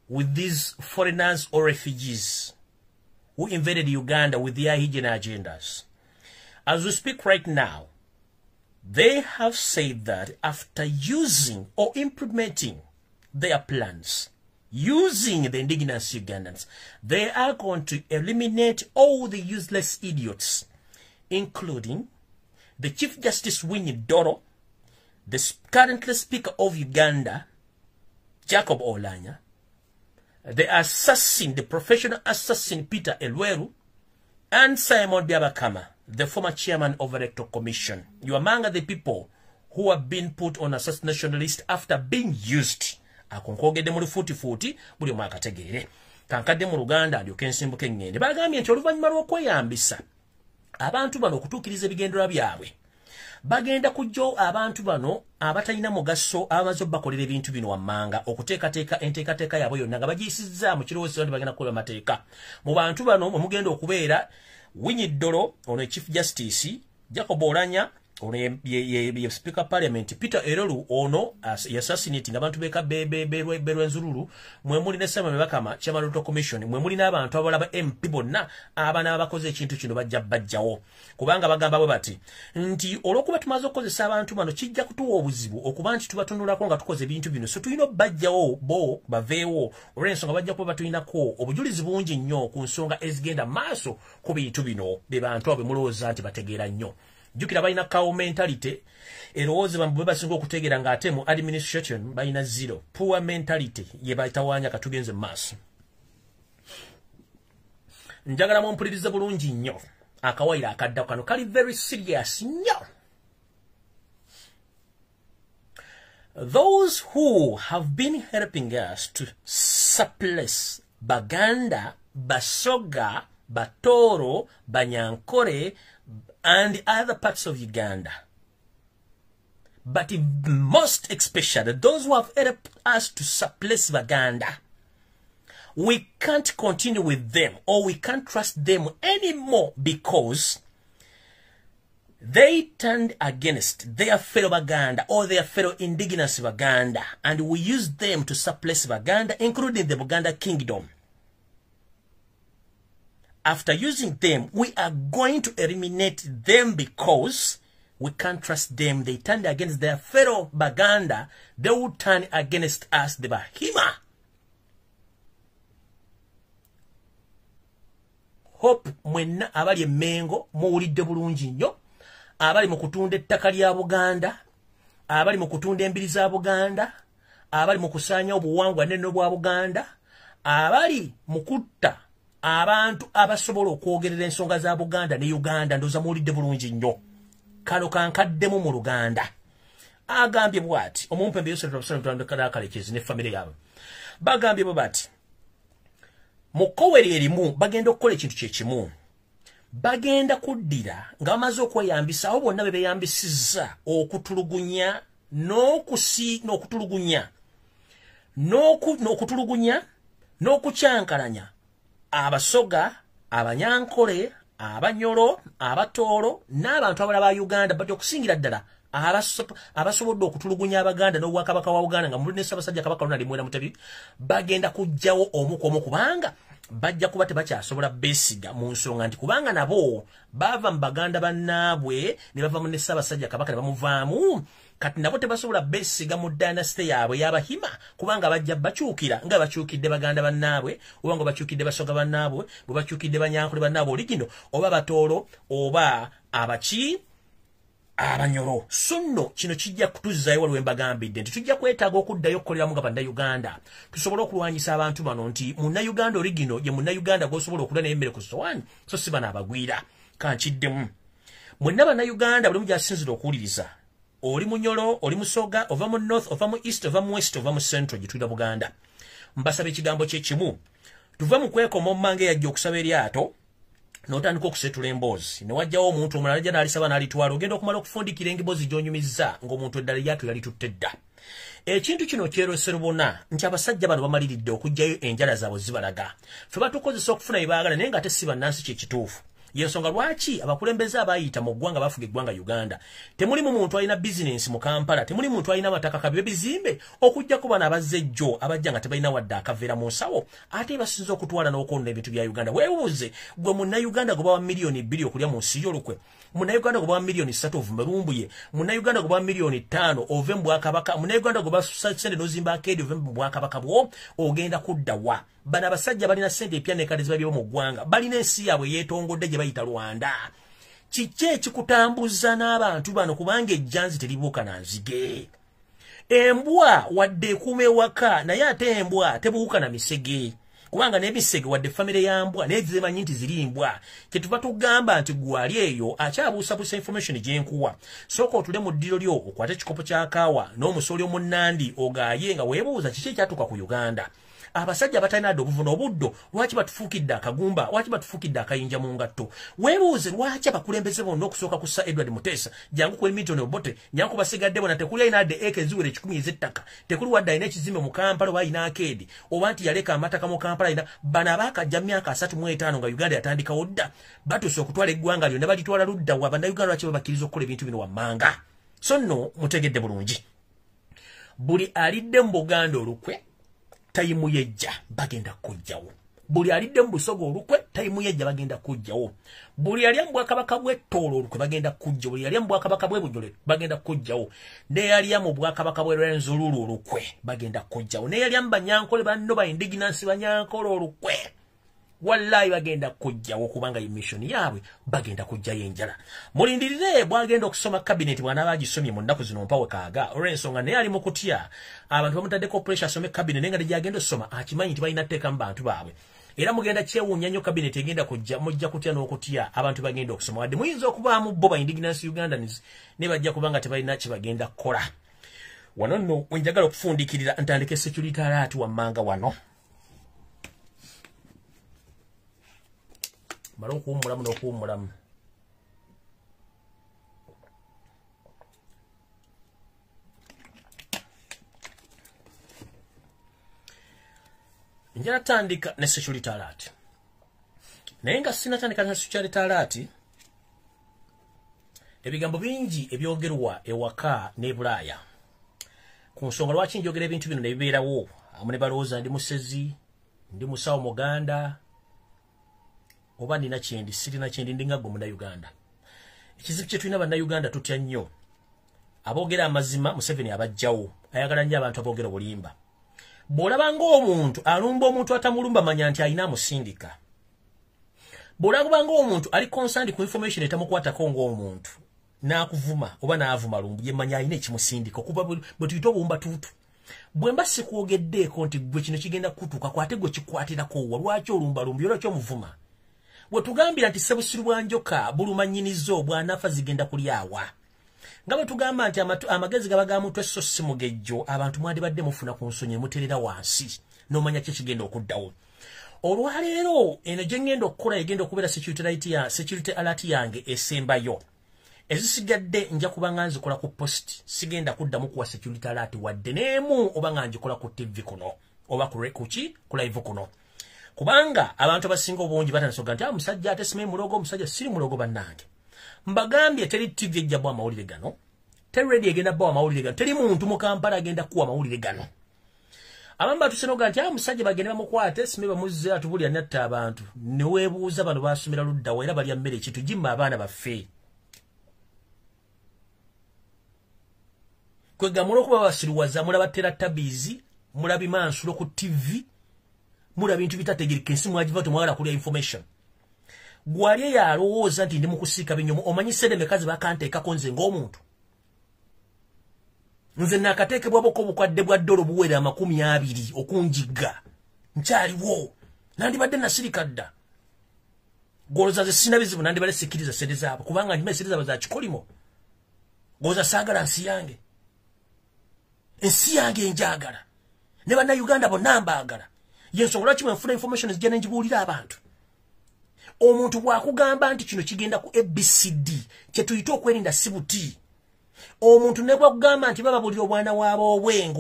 with these foreigners or refugees who invaded Uganda with their hidden agendas. As we speak right now, they have said that after using or implementing their plans, using the indigenous Ugandans, they are going to eliminate all the useless idiots, including the Chief Justice Winnie Doro, the currently Speaker of Uganda, Jacob Oulanya, the assassin, the professional assassin Peter Elweru, and Simon Byabakama, the former chairman of the Electoral Commission. You are among the people who have been put on assassination list after being used. Akonkogedde mu lufuutifuuti buli omwe akategeere kankadde mu Luganda alyoke nsimbuke ngende bagambye nti oluvannyuma lw'okweyambisa abantu bano okutuukiriza ebigendererwa byabwe bagenda kujjo abantu bano abatalina mugaso abamaze bakolera ebintu bino wammanga okuteekateeka enteekateeka yaabwe yonna nga bagiyisizza mu kirowoozo nti bagenda kukola amateeka mu bantu bano mwe mugenda okubeera Winnie Doro ono Chief Justice, Jacob Oulanya ono ye Speaker Parliament, Peter Elweru ono assassinating abantu beka Berwenzururu, mwe muli ne Simon Byabakama chairman of Electoral Commission, mwe muli n'abantu abalaba MP bonna abana abakoze ekintu kino bajjawo kubanga bagamba bwe bati nti olwokuba tumaze okukozesa abantu bano kijja kutuwa obuzibu okuba nti tubatunulako nga tukoze ebintu bino so tulina bajjawo bo baveewo olw'ensonga bajja kuba batulinako obujulizi bungi nnyo ku nsonga ezigenda maaso ku bintu bino be bantu abo mulowooza nti bategeera nnyo. Jukira balina cow mentality erowooze bamwe basinga okutegeera nga ate mu administration balina zero. Poor mentality ye bayitawanya katugenze maaso. Njagala mumpulirize bulungi nnyo akawaira akadda kano kali very serious nnyo. Those who have been helping us to suppress Baganda, Basoga, Batoro, Banyankore, and other parts of Uganda. But most especially those who have helped us to suppress Baganda. We can't continue with them or we can't trust them anymore because they turned against their fellow Baganda or their fellow indigenous Baganda and we used them to suppress Baganda, including the Buganda Kingdom. After using them, we are going to eliminate them because we can't trust them. They turned against their fellow Baganda. They will turn against us, the Bahima. Hope mwenna abali emengo muwulidde bulungi nnyo abali mu kutunda ettaka lya Buganda, abali mu kutunda embiri za Buganda, abali mu kusaanya obuwangwa n'enno bwa Buganda, abali mu kutta abantu abasobola okwogerera ensonga za Buganda ne Uganda ndoza muwulidde bulungi nnyo. Kano kankaddemu mu Luganda. Agambye bw'ati omumpembe Esalidwako ne family yaabwe. Bagambye bw'ati mu kkoweri erimu bagenda okukola ekintu kye kimu. Bagenda kuddira nga bamaze okweyambisa abo bonna be beeyambisizza okutulugunya n'okukyankalanya Abasoga, Abanyankole, Abanyoro, Abatooro, n'abantu abalala ba Uganda bajja okusingira ddala abasobodde okutulugunya Abaganda n'Obwakabaka wa Uganda nga muli ne Ssaabasajja Kabaka Ronald Muwenda Mutebi bagenda kujjawo omu ku omu kubanga bajja kuba tebakyasobola beesiga mu nsonga nti kubanga nabo bava mu Baganda bannaabwe ne bava mu ne Ssaabasajja Kabaka ne bamuvaamu kati nabo tebasobola beesiga mu dynasty yaabwe y'Abahima kubanga bajja bakyukira nga bakyukidde baganda bannaabwe oba nga bakyukidde basoga bannaabwe bwe bakyukidde banyankole bannaabwe oligino oba batoolo oba abaki abanyoro. So nno kino kijja kutuzzayo waliwo mbagambidde nti tujja kwetaaga okuddayo okukoleramu nga bannayuganda tusobole okulwanyisa abantu bano nti munnayuganda oligino ye munnayuganda gw'osobola okulya n'emmere ku ssowaani so si bano abagwira kankiddemu. Mwenna bannayuganda buli mugyasinzira okuwuliriza oli munyolo oli musoga ova mu north ova mu east ova mu west ova mu central gye tuyita Buganda mbasaba ekigambo kye kimu tuve mu kwekoma ommange yajja okusaba eryato n'otandika okusetula emboozi ne wajjawo omuntu omulala ajja n'alisaba n'alitwala ogenda okumala okufundikira emboozi gy'onyumizza ng'omuntu eddala eryato yalitutte dda. Ekintu kino kyerosera bonna nti abasajja bano bamaliridde okuggyayo enjala zaabwe zibalaga ffe batukozesa okufuna bye baagala naye ng'ate si bannansi kye kituufu. Yensonga lwaki abakulembeze abayita mu ggwanga bafuga eggwanga Uganda temuli mu muntu alina bizinensi mu Kampala temuli muntu alina amataka kabibe bizimbe okujjako bano abazze jjo abajja nga tebalina wadde akaveera mu nsawo ate basinza okutwala n'okwonna ebintu bya Uganda. Weebuuze gwe munnayuganda gwe bawa miliyoni 2 okulya mu nsi y'olukwe munnayuganda gwe bawa miliyoni 3 ovume Lumbuye munnayuganda gwe bawa miliyoni 5 ove mu Bwakabaka munnayuganda gwe basende n'ozimba akeedi ove mu Bwakabaka bwo ogenda kudda wa? Bana abasajja balina sente epya n'ekale zibabyewo mu ggwanga balina ensi yaabwe yeetongodde gye bayita Rwanda. Kiki ekikutambuza n'abantu bano kubanga ejjanzi teribuuka na nzige? Embwa wadde ekuuma ewaka naye ate embwa tebuuka na misege kubanga n'emisege wadde famire ya mbwa naye zimanyi nti ziri mbwa. Kyetuva tugamba nti gwali eyo akyabuusabuusa information gyenkuwa sooka otule mu ddiro lyo okwate ekikopo kya kaawa n'omusooli omunnandi ogaaye nga weebuuza kiki ekyatuuka ku Uganda. Abasajja batalina obuvuna obuddo lwaki batufuukidde akagumba lwaki batufuukidde akayinja mu ngatto. Weebuuze lwaki abakulembeze bonna okusooka kussa Edward Muteesa jangu ku Milton Obote nyangu basigadde bona tekuli ayina adde eke eziwere 10 ez'ettaka tekuli wadde ayina ekizimbe mu Kampala oba ayina akeedi oba nti yaleka amataka mu Kampala ayina bano abaakajja myaka 35 nga Uganda yatandikawo dda batuuse okutwala eggwanga lyonna balitwala ludda wa bannayuganda lwaki babakkiriza okukola ebintu bino wammanga. So nno mutegedde bulungi buli alidde mu Buganda olukwe tayimu yejja bagenda kujjawo. Buli alidde mu Busoga olukwe tayimu yejja bagenda kujjawo. Buli alya mu Bwakabaka bw'Ettoolo olukwe bagenda kujja. Buli alya mu Bwakabaka bw'Ebujole bagenda kujjawo. Ne yalya mu Bwakabaka bw'e Rwenzululu olukwe bagenda kujjawo. Ne yalya mu Banyankole banno ba indigenous Banyankole olukwe wallahi bagenda kujjawo kubanga emission yaabwe bagenda kujjayo enjala. Mulindirire bwagenda okusoma cabinet bwana bagisomye mu nnaku zino mpawe kaaga olw'ensonga naye ali mu kutya abantu bamutaddeko pressure asome cabinet nenga gyagenda osoma akimanyi nti balina tteeka mu bantu baabwe era mugenda kyewuunya nnyo cabinet egenda kujja mujja kutya n'okutya abantu bagenda okusoma wadde muyinza okubaamu bo ba indigenous Ugandans ne bajja kubanga tebalina kye bagenda kukola. Wano nno wenjagala okufundikirira ntandike security alert wammanga wano mara okuwummulamu n'okuwummulamu. Njala tandika ne security alert. Naye nga sinatandika ne security alert, ebigambo bingi ebyogerwa ewaka ne Bulaaya. Ku nsonga lwaki njogera ebintu bino ne bibeerawo amu ne balowooza ndi musezi ndi musawo Muganda oba nina kyendi sirina kyendi ndinga gwe Munnayuganda. Ekizibu kye tulina Bannayuganda tutya nnyo aboogera amazima Museveni abajjawo ayagala nnyo abantu aboogera obulimba. Bw'olaba ng'omuntu alumba omuntu atamulumba manya nti alina amusindika. Bw'olaba ng'omuntu ali concerned ku information etamukwatako ng'omuntu n'akuvuma oba n'avuma Lumbuye manya alina ekimusindika okuba bwe tuyita obumba tuutu. Bwe mba sikwogeddeeko nti gwe kino kigenda kutuuka kwate gwe kikwatirako wa lwaki olumba Lumbuye lwaki omuvuma. Bwe tugambira nti Ssebusiru bwa njoka buluma nnyinizo bw'anafa zigenda kulyawa. Nga bwe tugamba nti amagezi gaba ga muntu esso si mugejjo abantu mwandibadde mufuna ku nsonyi muterera wansi n'omanya kye kigenda okuddawo. Olwaleero eno gye ngenda okukola egenda okubeera security alert yange esembayo. Ezisigadde nja kuba nga nzikola ku post sigenda kuddamu kuwa security alert wadde n'emu oba nga njikola ku TV kuno oba ku live kuno. Kubanga abantu abasinga obungi batanasoga nti musajja ate simanyi mulogo musajja siri mulogo bannange. Mbagambye teri TV ejja bwa amawulire gano. Teri radio egenda bwa amawulire gano. Teri muntu mu Kampala agenda kuwa amawulire gano. Abamba tusenoga nti musajja bagenda bamukwate simanyi bamuzze atubulya natta abantu. Ne weebuuza bano basomera ludda wa era balya mmere kitu jimma abaana baffe. kwega mulokuba basiriwaza mulaba teratabizi mulabi mansulo ku TV mula bintu bitategereka ensimu agiva tumwala kulya information gwali yalowooza nti ndi mukusika binyomo omanyi sede kazi bakanteeka konze ng'omuntu nze nakateekebwa boko bukwadde bwa ddolo buwera 20 okunjigga nkyaliwo nandibadde nasirika dda goloza ze sina bizibu nandibale sikiriza sede zaabo kubanga ndime sede zaabo za kikolimo goza saagala nsi yange njagala ne bana Uganda bonna mbagala yensobola kimwe nfuna information zijja nenjibuulira abantu omuntu bwakugamba nti kino kigenda ku ABCD kye tuyita okwerinda sibuti omuntu ne bwakugamba nti baba buli omwana waabo obwe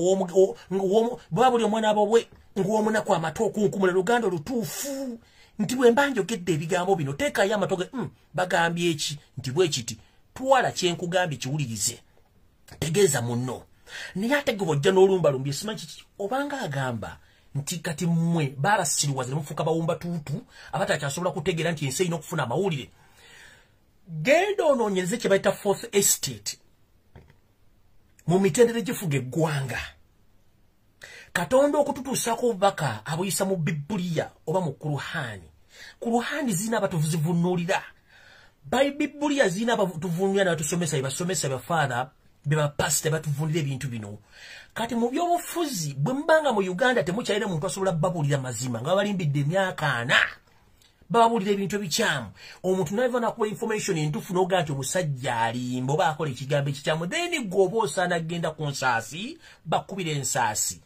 baba buli omwana waabo obwe ng'omunaku amato okunkumula Luganda lutuufu nti bwe mbanjogedde ebigambo bino teekayo amatoge bagambye eki nti bwe kiti twala kyenkugambye kiwulirize tegeeza munno naye ate gwe bojja n'olumbalumbye simanyi kiki obanga agamba nti kati mmwe baabasiriwaza ne mufuuka bawumba tuutu abatakyasobola kutegeera nti ensi erina okufuna amawulire genda onoonyereze kye bayita fourth estate mu mitendera gifuga eggwanga Katonda okututuusaako obubaka abuyisa mu Bibuliya oba mu Kuruhani zina abatuvunuulira Bibuliya zina abatuvunuulira n'abatusomesa basomesa bafaada beba pastor batuvunira ebintu bino kati mu byobufuzi bwe mbanga mu Uganda temukyalina muntu asobola babulira mazima nga balimbidde emyaka 4 babulira ebintu ebikyamu omuntu naiva nakuwa information entufu n'ogaa nti omusajja alimba oba akola ekigambo ekikyamu then gwoba osaana genda ku nsaasi bakubira ensaasi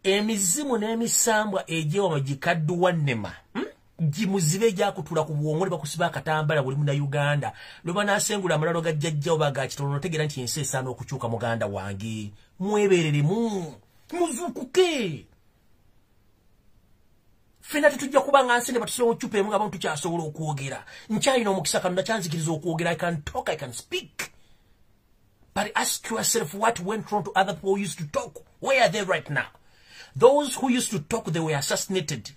emizimu n'emisambwa egyewa magikadduwa nnema jimuzibe jakutula ku bwongo bakusiba akatambala buli muna Uganda loba nasengula amalalo ga jjajjawo baga kitono tegera nti ensi esana okukyuka muganda wange mweberere muzukuke fena tutujja kubanga nsende batusobola okyupa emu abantu kyasobola okwogera nkyalina omukisa kano nakyanzikiriza okwogera I can talk I can speak but ask yourself what went wrong to other people who used to talk where are they right now those who used to talk they were assassinated.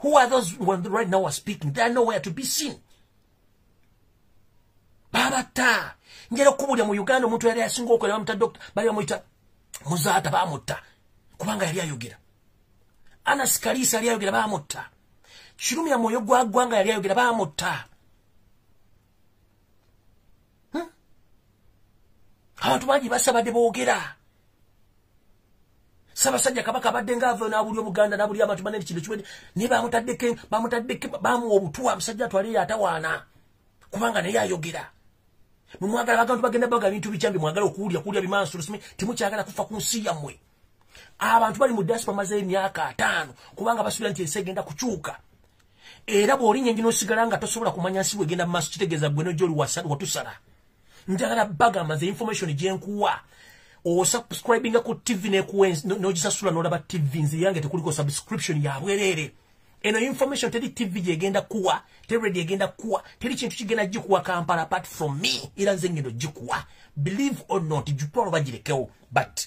Who are those who right now are speaking? They are nowhere to be seen. Babata. Njero kubulya mu Uganda omuntu yali asinga okwera bamuta doctor bali bamuita muzaata bamutta. Kubanga yali ayogera. Anas Kalisa yali ayogera bamutta. Kirumya moyo gwagwanga yali ayogera bamutta. Abantu bangi basabadde boogera. Sabasajja kabaka badde ngave n'abuli Obuganda n'abuli abantu banene kino kiwede ne bamutaddeke bamu obutuwa musajja twali atawaana kubanga naye ayogera mumwagala abantu bagenda baga bintu bikyambi mwagala okuwulya bimansu lusimi timukyagala kufa ku nsi yammwe abantu bali mu diaspora maze emyaka 5 kubanga basubira nti ensi egenda kukyuka era bw'olinnya engino osigala nga tosobola kumanya nsi bwegenda mu maaso kitegeeza gwe n'ojoli watusala njagala baga maze information gyenkuwa o subscribing ku TV ne no jisasula no laba TV nzi yange tekuliko subscription ya bwerere eno information teri TV yegenda kuwa teri radio yegenda kuwa teri kintu kigenda jikuwa Kampala apart from me ila nze ngendo jikuwa believe or not juporo bajirekeo but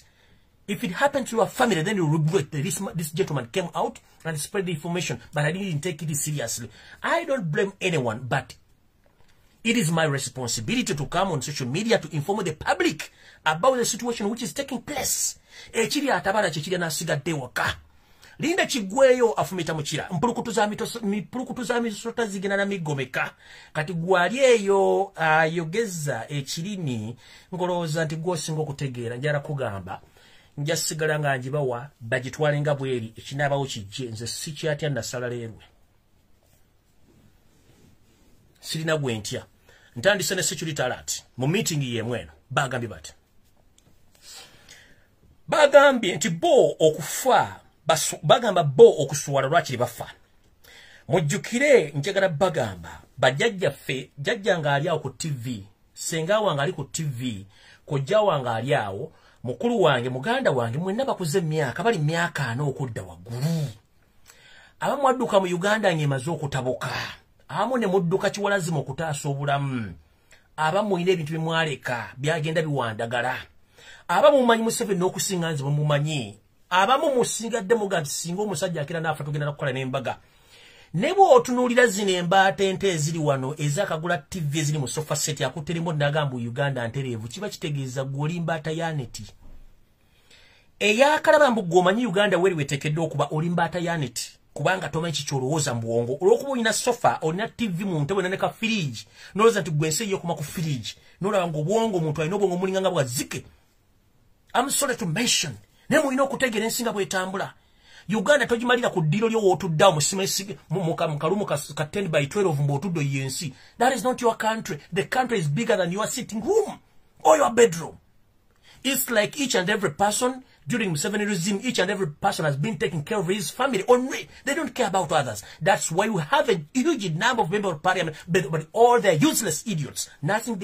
if it happened to your family then you regret that this gentleman came out and spread the information but I didn't take it seriously. I don't blame anyone but it is my responsibility to come on social media to inform the public about the situation which is taking place. Ekiri atabala chekiri nasigadde waka. Linda Kigweyo afumita mukira. Mpulukutu za misota zigena na migomeka. Kati gwali eyo yogeza ekirini ngoloza nti gwosinga okutegeera njala kugamba. Njasigala nga njibawa bagitwalenga bweri ekinabawo kijje nze sikyatya ndasala leerwe. Sirina gwentya. Ntandise ne security alert mu meeting yemweno bagambye bati. Bagambye nti bo okufa bagamba bo okuswala lwakiri bafa. Mujjukire njagala bagamba bajjajjaffe jjajjanga ali awo ku TV senga wange ali ku TV kojja wange ali awo mukulu wange muganda wange mwenna bakuze emyaka bali myaka 4 okudda waggulu. Abamu adduka mu Uganda ng'emaze okutabuka. Abamu ne mudduka kiwalazimu okutaasa obulamu. Abamu ine ebintu bimwaleka byagenda biwandagala. Abamu mumanyi Museveni n'okusinga nze mumanyi. Abamu musigadde muga nti singa omusajja akira n'afa tugenda nakukola n'embaga. Nebo otunuulira zino embaata ente eziri wano ezakagula TV eziri mu sofa set yakuterimo nagamba Uganda ntereevu kiba kitegeeza gwoli mbaata ya neti. Eyakalaba mbu gwomanyi Uganda weri wetekedde okuba oli mbaata ya neti kubanga tomanyi kikyolowooza mu bwongo olw'okuba olina sofa olina TV mu ntebe ne ka fridge n'olowooza nti gwensi eyo okuma ku fridge n'olaba ng'obwongo omuntu alina obwongo mulinganga bwa zike. I'm sorry to mention naye mulina okutegeera ensinga bw'etambula. Uganda togimalira ku ddiro lyo wootuddawo mu kalumu ka 10 by 12 mb'otudde yensi. That is not your country. The country is bigger than your sitting room or your bedroom. It's like each and every person during Museveni regime, each and every person has been taking care of his family only. They don't care about others. That's why we have a huge number of members of parliament, but all they're useless idiots. Nothing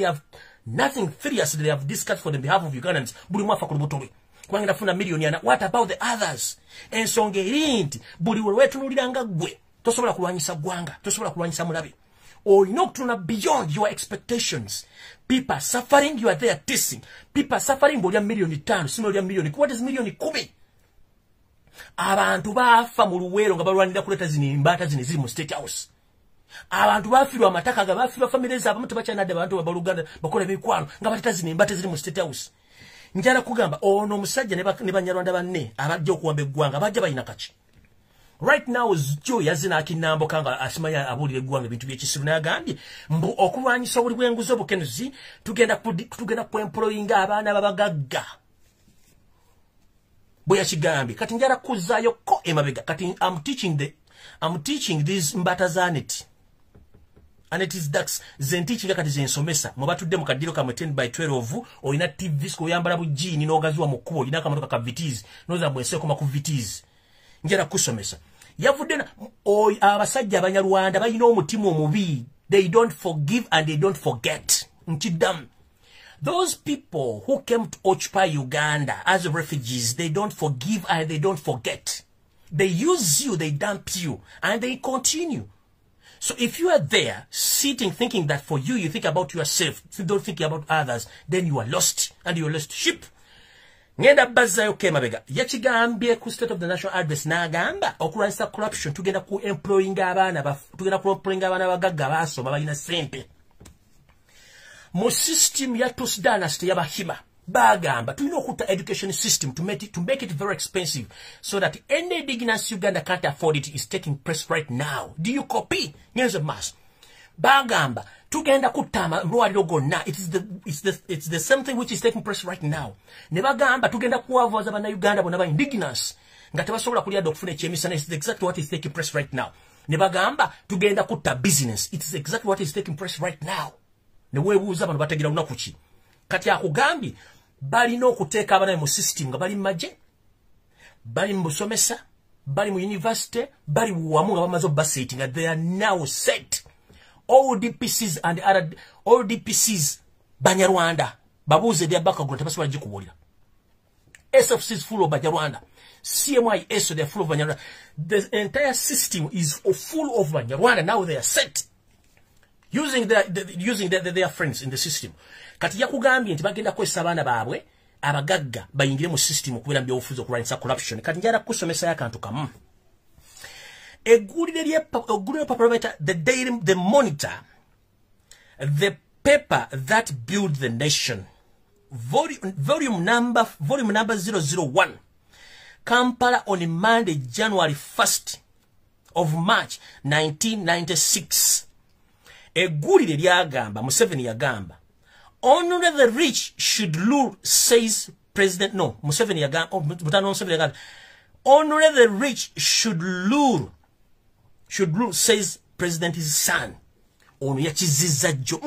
seriously they have discussed for the behalf of Ugandans. Buli mwafa kulubutuli. Kwangenda funa milioni what about the others? Ensonga erinti buli wetunuliranga gwe tosobola kulwanyisa gwanga, tosobola kulwanyisa mulabe. Olina okutunula beyond your expectations. People are suffering, you are there tissing. People are suffering bw'olya milioni 5, si olya milioni. What is milioni 10? Abantu baafa mu luweero nga balwanira kuleta zino embaata zino ziri mu State House. Abantu baafirwa amataka ga baafirwa family zaabwe tebakyanadde abantu babaluganda bakola ebikwano nga baleta zino embaata ziri mu State House. Njala kugamba ono omusajja ne banyarwanda banne abajja okuwamba eggwanga bajja balina kaki. Right now Joe yazina akinambo kanga asimanya abulire eggwanga ebintu by'ekisiru n'agambye mbu okulwanyisa obuli bw'enguzi obukenuzi tugenda ku employinga abaana babagagga. Bwe yakigambye kati njala kuzzaayo ko emabega kati I'm teaching these mbata zanet. And it is ducks zen teaching kati zensomesa mubatudde mu kadiro ka 10 by 12 oyina TV sko yambala bujini n'ogaziwa mu kkubo oyina akamotoka ka vitiz noza mweseko ku vitiz njera kusomesa yavudde abasajja abanyarwanda bayina omutima omubi. They don't forgive and they don't forget. Ntidam. Those people who came to occupy Uganda as refugees, they don't forgive and they don't forget. They use you, they dump you, and they continue. So if you are there, sitting, thinking that for you think about yourself, you don't think about others, then you are lost, and you are lost sheep. Ngenda bazzayo kemabega. Yakigambye ku State of the National Address n'agamba okulwanyisa corruption tugenda ku employing abaana bagagga baasoma balina ssente. Mu system ya Tus Dynasty y'Abahima bagamba tulina okutta education system to make it very expensive so that any indigenous Uganda can't afford it is taking place right now. Do you copy? Nyenze mass. Bagamba tugenda kutama lwaliro gonna. It's the same thing which is taking place right now. Ne bagamba tugenda kuwavaza bana Uganda bonna ba indigenous nga tebasobola kulya dokufuna ekyemisa. It's exactly what is taking place right now. Ne bagamba tugenda kutta business. It's exactly what is taking place right now. Ne weebuuza bano bategeera lunaku ki kati akugambye balina okuteeka abana mu system nga bali mu magye bali mu busomesa bali mu university bali wamu nga bamaze obasetinga. They are now set. All DPCs and other all DPCs Banyarwanda babuze their background tebasobola gikubulira. SFC is full of Banyarwanda. CMI SO they are full of Banyarwanda. The entire system is full of Banyarwanda. Now they are set using their friends in the system. Kati yakugambye nti bagenda kwesa abaana baabwe abagagga bayingire mu system okubeera mu byobufuzi okulwanyisa corruption. Kati njala kusomesa akantu kamu. The Monitor, the paper that built the nation, volume number 001, Kampala on Monday, January 1st of March 1996. Egulire lyagamba Museveni yagamba only the rich should rule, says President. No, Museveni yagamba only the rich should rule, says President his son. Ono yakiziza jo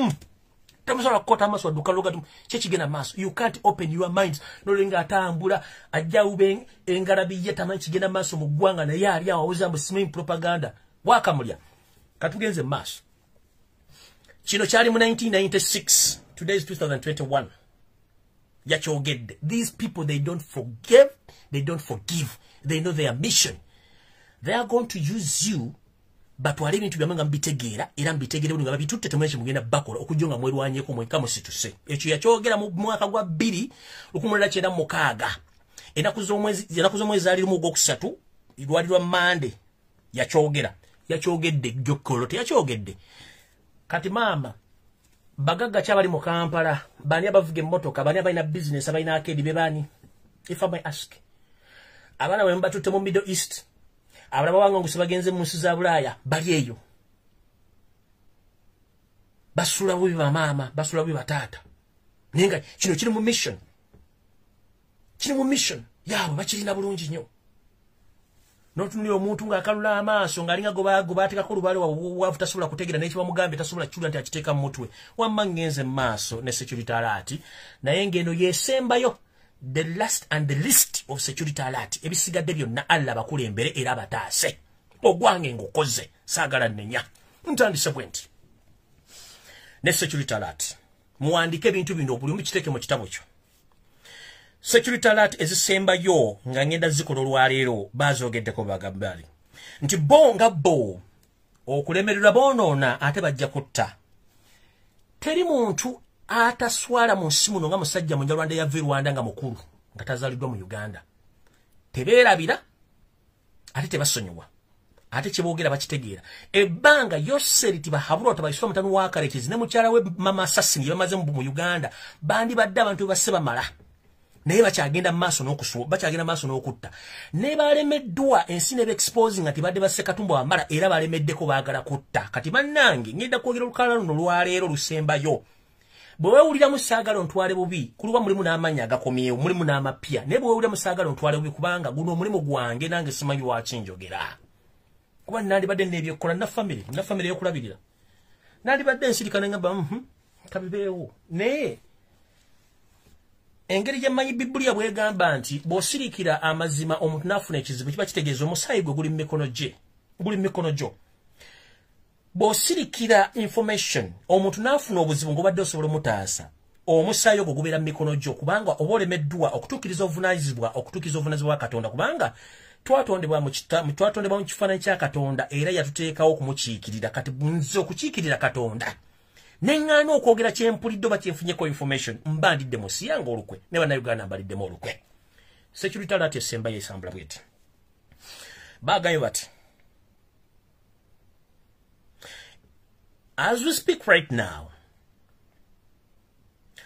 tamusobola kukota amaso adukaluga kyekigenda maaso. You can't open your mind nolinga atambula ajja ube engalabi ye tamanyi kigenda maaso mu ggwanga naye ali awo awuza mbu simanyi propaganda wakamulya. Katugenze maaso. Kino kyali mu 1996. Today is 2021. Yakyogedde. These people, they don't forgive, they don't forgive. They know their mission. They are going to use you, but wale bintu byamanga mbitegeera era mbitegeere buli nga babitutte temweche mugenda bakola okujonga mwerwanyeko mweka musituse. Ekyo yakyogera mu mwaka gwa 2096. Enaku z'omwezi ali mu Ogwokusatu, lwalirwa Monday yakyogera. yakyogedde Jokolo teyakyogedde kati mama bagagga kyabali mu Kampala bani abavuga emmotoka bani abalina business abalina akedi bebani if I may ask abana bwe mbatutte mu Middle East abana bawango ngusibagenze mu nsi za Bulaya bali eyo basula bubi ba mama basula bubi batata nenga kino kiri mu mission yaabo bakirina bulungi nnyo notunuli omuntu nga akalula amaaso ng'alinga gobatekako olubale wavu tasobola kutegeera n'ekiba mugambe tasobola kikyula nti akiteeka mu mutwe wamma ngenze mu maaso ne security alert naye ng'eno yeesembayo the last and the least of security alert ebisigadde byonna alla bakulembere era bataase ogwange ng'okoze saagala nnenya ntandise bwe nti ne security alert muwandike ebintu bino buli omu kiteeke mu kitabo kyo security alert ezisembayo nga ngenda zikola olwaleero bazoogeddeko bagambali nti bo nga bo okulemererwa boonoona ate bajja kutta teri muntu ataswala mu nsi muno nga musajja munyarwanda yava e Rwanda nga mukulu nga tazaaliddwa mu Uganda tebeerabira ate tebasonyiwa ate kyeboogera bakitegeera ebbanga yoseriti bahabulwa tabayiswa mutanu wa Karekezi ne mukyala we mama Assassin bamaze mu Uganda bandi badde abantu basse bamala naye bakyagenda maaso n'okusuwa bakyagenda maaso n'okutta ne balemeddwa ensi ne exposing ati badde basse Katumba wamala era balemeddeko baagala kutta kati bannange ngenda kwogera olukala luno lwaleero lusembayo bwe weewulira musaagala ontwale bubi kuluba mulimu n'amanya agakomyewo mulimu n'amapya naye bwe weewulira musaagala ontwale bubi kubanga guno omulimu gwange nange simanyi lwaki njogera kuba nandibadde n'ebyekkola na family y'okulabirira nandibadde nsirika nengamba kabibeewo naye engeri gye mmanyi Biblia bwegamba nti bw'osirikira amazima omuntu n'afuna ekizibu kiba kitegeeza omusaayi gwe guli mu mikono gyo bw'osirikira information omuntu n'afuna obuzibu ng'obadde osobola omutaasa omusaayi ogwo gubeera mu mikono gyo kubanga oba olemeddwa okutuukiriza obuvunaanyizibwa bwa Katonda kubanga twatondebwa mu kifaananyi kya Katonda era yatuteekawo okumukiikirira kati nze okukiikirira Katonda neŋŋaana okwogera kyempulidde oba kyenfunyeko information mbandidde mu nsi yange olukwe ne bannayuganda mbaliddemu olukwe security alert esembayo esambula bweti baagayo bati as we speak right now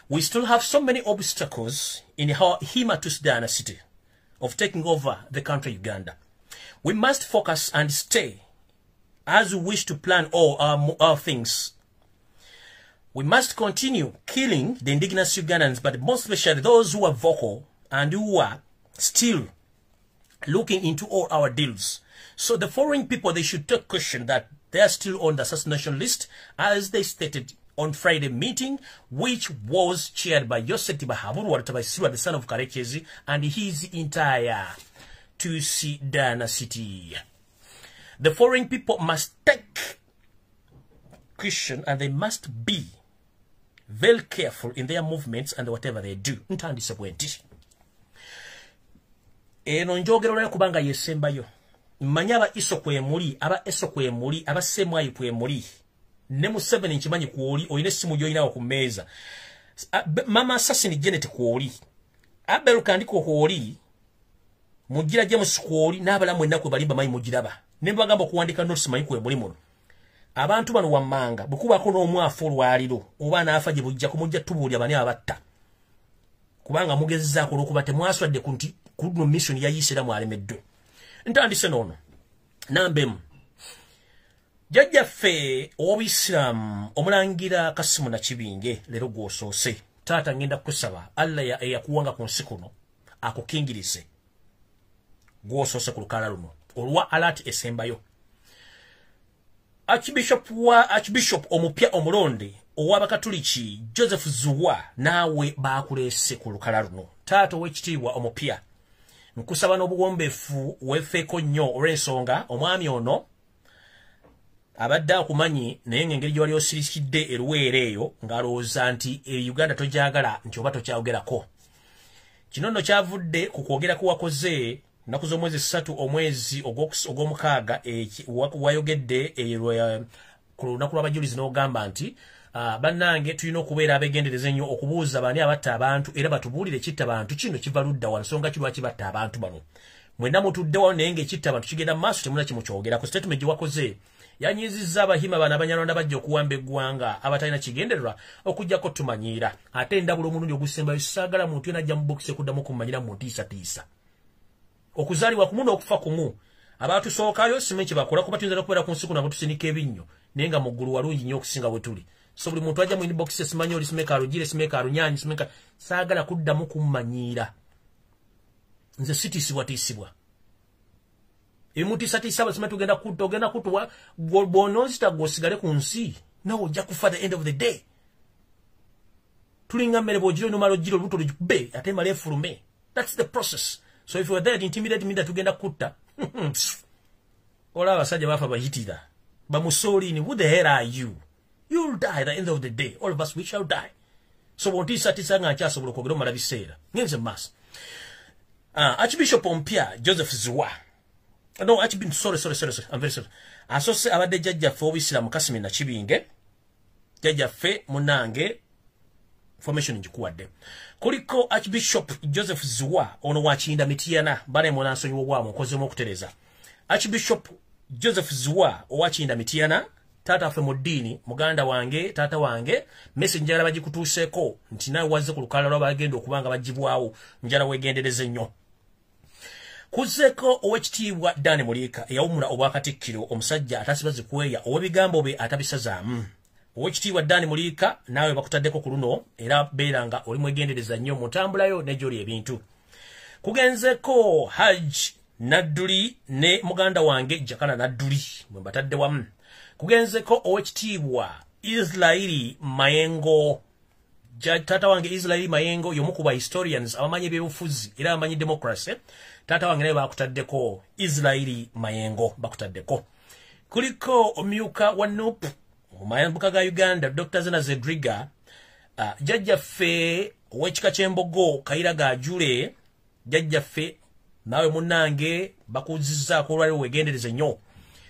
we still have so many obstacles in our Himatus dynasty of taking over the country Uganda. We must focus and stay as we wish to plan all our things. We must continue killing the indigenous Ugandans, but most especially those who are vocal and who are still looking into all our deals. So the foreign people, they should take caution that they are still on the assassination list, as they stated on Friday meeting, which was chaired by Yosef Tibahaburu, the son of Karekezi, and his entire Tusi dynasty. The foreign people must take caution and they must be very careful in their movements and whatever they do. Ntandise bwenti. Eno njogero lya kubanga yesembayo. Manya aba iso kwemuli, aba semwayi kwemuli. Ne mu 7 nkimanyi kwoli, oyine simu yoyina okumeza. Mama Assassin Janet kwoli. Abel kandiko kwoli. Mugira James kwoli n'abala mwenna kwe balimba mayi mugiraba. Ne bagamba kuwandika notes mayi kwemuli muno. Abantu bano wammanga bukuba ko n'omwafu olwaliro oba naafa gye bujja kumujja tubulya bani abatta kubanga mugezzaako olwokuba temwaswadde kunti kuno mission ya Isiramu alemeddwe ntandise noono nambemu jjajjaffe ow'Isiramu omulangira Kasimu na Kibinge leero gwosoose taata ngenda kusaba Allah yakuwanga ku nsi kuno akukingirize gwosoose ku lukala luno olwa alert esembayo Archbishop omupya omulonde ow'Abakatuliki Joseph Zuwa naawe baakulese ku lukala luno taata ow'ekitiibwa omupya nkusaba n'obuwombeefu weefeeko nnyo olw'ensonga omwami ono abadde akumanyi naye ng'engeri gy'wali osirikidde eruweera eyo ng'alowooza nti Uganda togyagala nti oba tokyayogerako kino nno kyavudde ku kwogera ku wakoze naku z'omwezi 3 omwezi ogw'omukaaga wayogedde ku lunaku lw'abajulizi n'ogamba nti bannange tulina okubeera abeegendereza ennyo okubuuza bani abatta abantu era batubuulire kitta bantu kino kiva ludda wa nsonga ki lwaki batta abantu bano mwenna mutuddewo naye ng'ekitta abantu kigenda mu maaso temuna kimu kyogera ku statement gye wakoze yanyizizza abahima bana abanyarwanda bajja okuwamba eggwanga abatalina kigendererwa okujjako tumanyiira ate ndabula omulundi ogusembayo saagala muntu yena ajja mu bokisi kuddamu kumanyira mu ntiisatiisa okuzaalibwa kumu n'okufa kumu abaatusookayo simanyi kye bakola kuba tuyinza okubeera ku nsi kuno abatusinika ebinnyo naye nga mu ggulu walungi nnyo okusinga bwe tuli so buli muntu ajja mu inbox simanyi oli simeka alugire simeka alunyanyi simeka saagala kuddamu kummanyiira nze sitiisibwatiisibwa ebimutiisatiisa basima tugenda kutuwa bw'onoozita gw'osigale ku nsi nawe ojja kufa the end of the day tulinga mmere bw'ogira onumala ogira olubuto lugikube ate emala efulume that's the process so if you are there to intimidate me that tugenda kutta olaba abasajja bafa bayitira bamusolini who the hell are you you'll die at the end of the day all of us we shall die so bw'ontiisatiisa nga nkyasobola okwogera omala biseera ngenze maaso Archbishop ompya Joseph Zwa no Archbishop sorry I'm very sorry asose abadde jjajjaffe obuyisiraamu Kasimi Nakibinge jjajjaffe munange formation njikuwadde kuliko Archbishop Joseph Zwa ono wakinda mitiyana bale munansonyi wobwamu okozemu okutereza Archbishop Joseph Zwa owakinda mitiyana tata affe mu ddiini muganda wange tata wange message njala bagikutuuseeko nti nawe wazze ku lukalala lw'abagenda okubanga bagibwawo njala weegendereze nnyo kuzzeko owekitiibwa Dani Muliika eyawumula obwakatikkiro omusajja atasiba zikweya ow'ebigambo bye atabisazaamu owekitiibwa Dani Muliika naawe bakutaddeko ku luno era beeranga oli mwegendereza nnyo mu ntambulayo ne gy'oli ebintu kugenzeko Hajj Nadduli ne muganda wange Jakana Nadduli mwe batadde wamu kugenzeko owekitiibwa Israeli Mayengo tata wange Israeli Mayengo y'omu ku ba historians abamanyi ebyobufuzi era abamanyi democracy tata wange naye bakutaddeko Israeli Mayengo bakutaddeko kuliko omyuka wa NUP omayambuka ga Uganda Dr. Zena Zedriga jjajjaffe ow'ekika ky'Embogo Kayira Gaajule jjajjaffe nawe munnange bakuzizzaako olwaliro weegendereze nnyo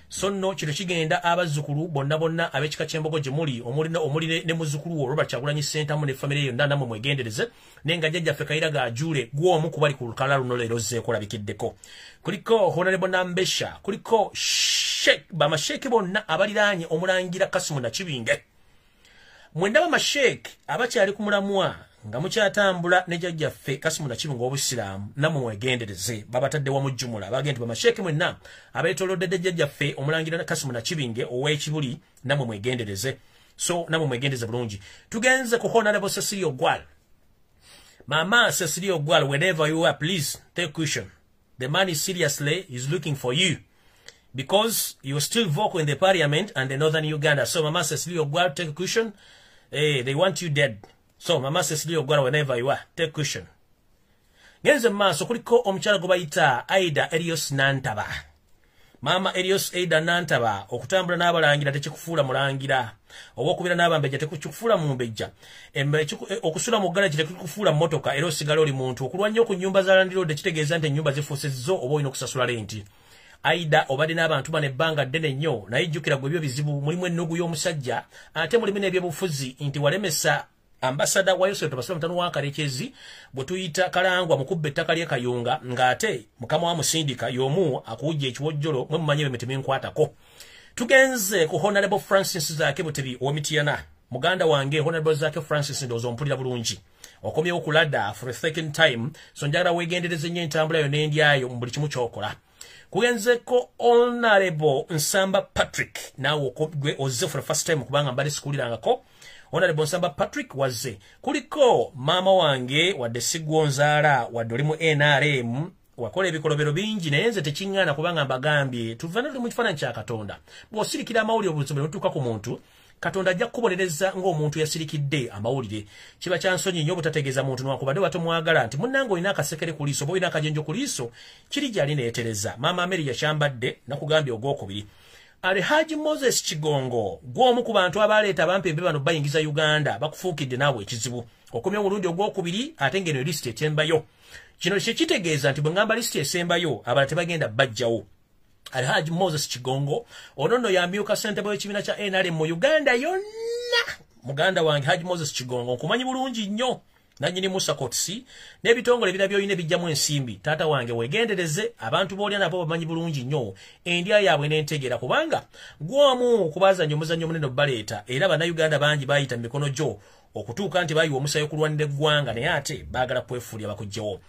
so nno kino kigenda abazzukulu bonna ab'ekika ky'Embogo gye muli omuli ne muzzukulu wo Robert Kyagulanyi Ssentamu ne famire yonna namwe mwegendereze naye nga jjajjaffe Kayira Gaajule gw'omu ku bali ku lukalala luno leero zzeeko olabikiddeko kuliko Honorable Nambesha kuliko bamasheeke bonna abaliraanye omulangira Kasimu Nakibinge mwendaba masheeke abakyali ku mulamwa nga mukyatambula ne jjajjaffe Kasimu Nakibinge w'obusiraamu namwe mwegendereze babatadde wamu jjumula bagenti bamasheeke mwenna abeetoolodde jjajjaffe omulangira Kasimu Nakibinge ow'ekibuli namwe mwegendereze so namwe mwegendereze bulungi tugenze ku Honorable Cecilia Ogwal Mama Cecilia Ogwal wherever you are please take caution the man is seriously is looking for you because you're still vocal in the parliament and the northern Uganda so Mama Cecilia Ogwal take caution they want you dead so Mama Cecilia Ogwal whenever you are take caution genze maaso kuliko omukyala gwe bayita Aida Elios Nantaba Mama Elios Aida Nantaba okutambula n'abalangira tekikufuula mulangira obw'okubira n'abambejja tekikufuula mumbejja okusula mu ggala tekikufuula mmotoka era osigala oli muntu okulwanya ku nnyumba za landiroode kitegeeza nti ennyumba zifuuse zo oba olina okusasula lenti Aida obadde n'abantu bano ebbanga ddene nnyo naye jjukira gwe ebyo bizibu mulimu ennugu y'omusajja ate mulimu n'ebyobufuzi nti walemesa ambasada wa Yosef Tabasira mutano wa Karekezi bwe tuyita kalangwa mukubbe ettaka lye Kayunga ng'ate mukama wa musindika y'omu akuwujja ekiwojjolo mwe mumanyi emitemi nkwatako tugenze ku Honorable Francis Zaake Butebi ow'Emityana muganda wange Honorable Zaake Francis ndowooza ompulira bulungi okomyewo kulada for a second time so njagala weegendereze nnyo entambula yo n'endyayo mu buli kimu ky'okola kugenzeko Honorable Nsamba Patrick naawe gwe ozze for the first time kubanga mbali sikulirangako Honorable Nsamba Patrick wazze kuliko mama wange wadde sigwonzaala wadde oli mu NRM wakola ebikolobero bingi naye nze tekiŋŋaana kubanga mbagambye tuvana tuli mu kifaananyi kya Katonda bw'osirikira amawulire obusobole otuuka ku muntu Katonda ajja kukubonereza ng'omuntu yasirikidde amawulire kiba kya nsonyi nnyo obutategeeza muntu newankubadde batomwagala nti munnange olina akasekere ku liiso oba olina akajenjo ku liiso kiri gy'ali neetereza maama Mary yakyambadde nakugambye ogwokubiri Haji Moses Kigongo gw'omu ku bantu abaleeta bampembe bano bayingiza Uganda bakufuukidde naawe ekizibu okomya omulundi ogwokubiri ate ng'eno lisiti etembayo kino kitegeeza nti bwe ngamba lisiti esembayo abala tebagenda bajjawo Haji Moses Kigongo ono nno yamyuka ssentebe w'ekibiina kya NRM mu Uganda yonna muganda wange Haji Moses Kigongo nkumanyi bulungi nnyo Nanyini Musa Kotsi n'ebitongole ebira byoyine bijjamu ensimbi taata wange wegendereze abantu boolya nabo bamanyi bulungi nnyo endya yaabwe n'entegera kubanga gwomu kubazanya omuzannyo munene baleeta era bannayuganda bangi bayita mikono gyo okutuuka nti bayiwa omusayo kulwanira eggwanga naye ate baagala kwefuulya bakugjewo.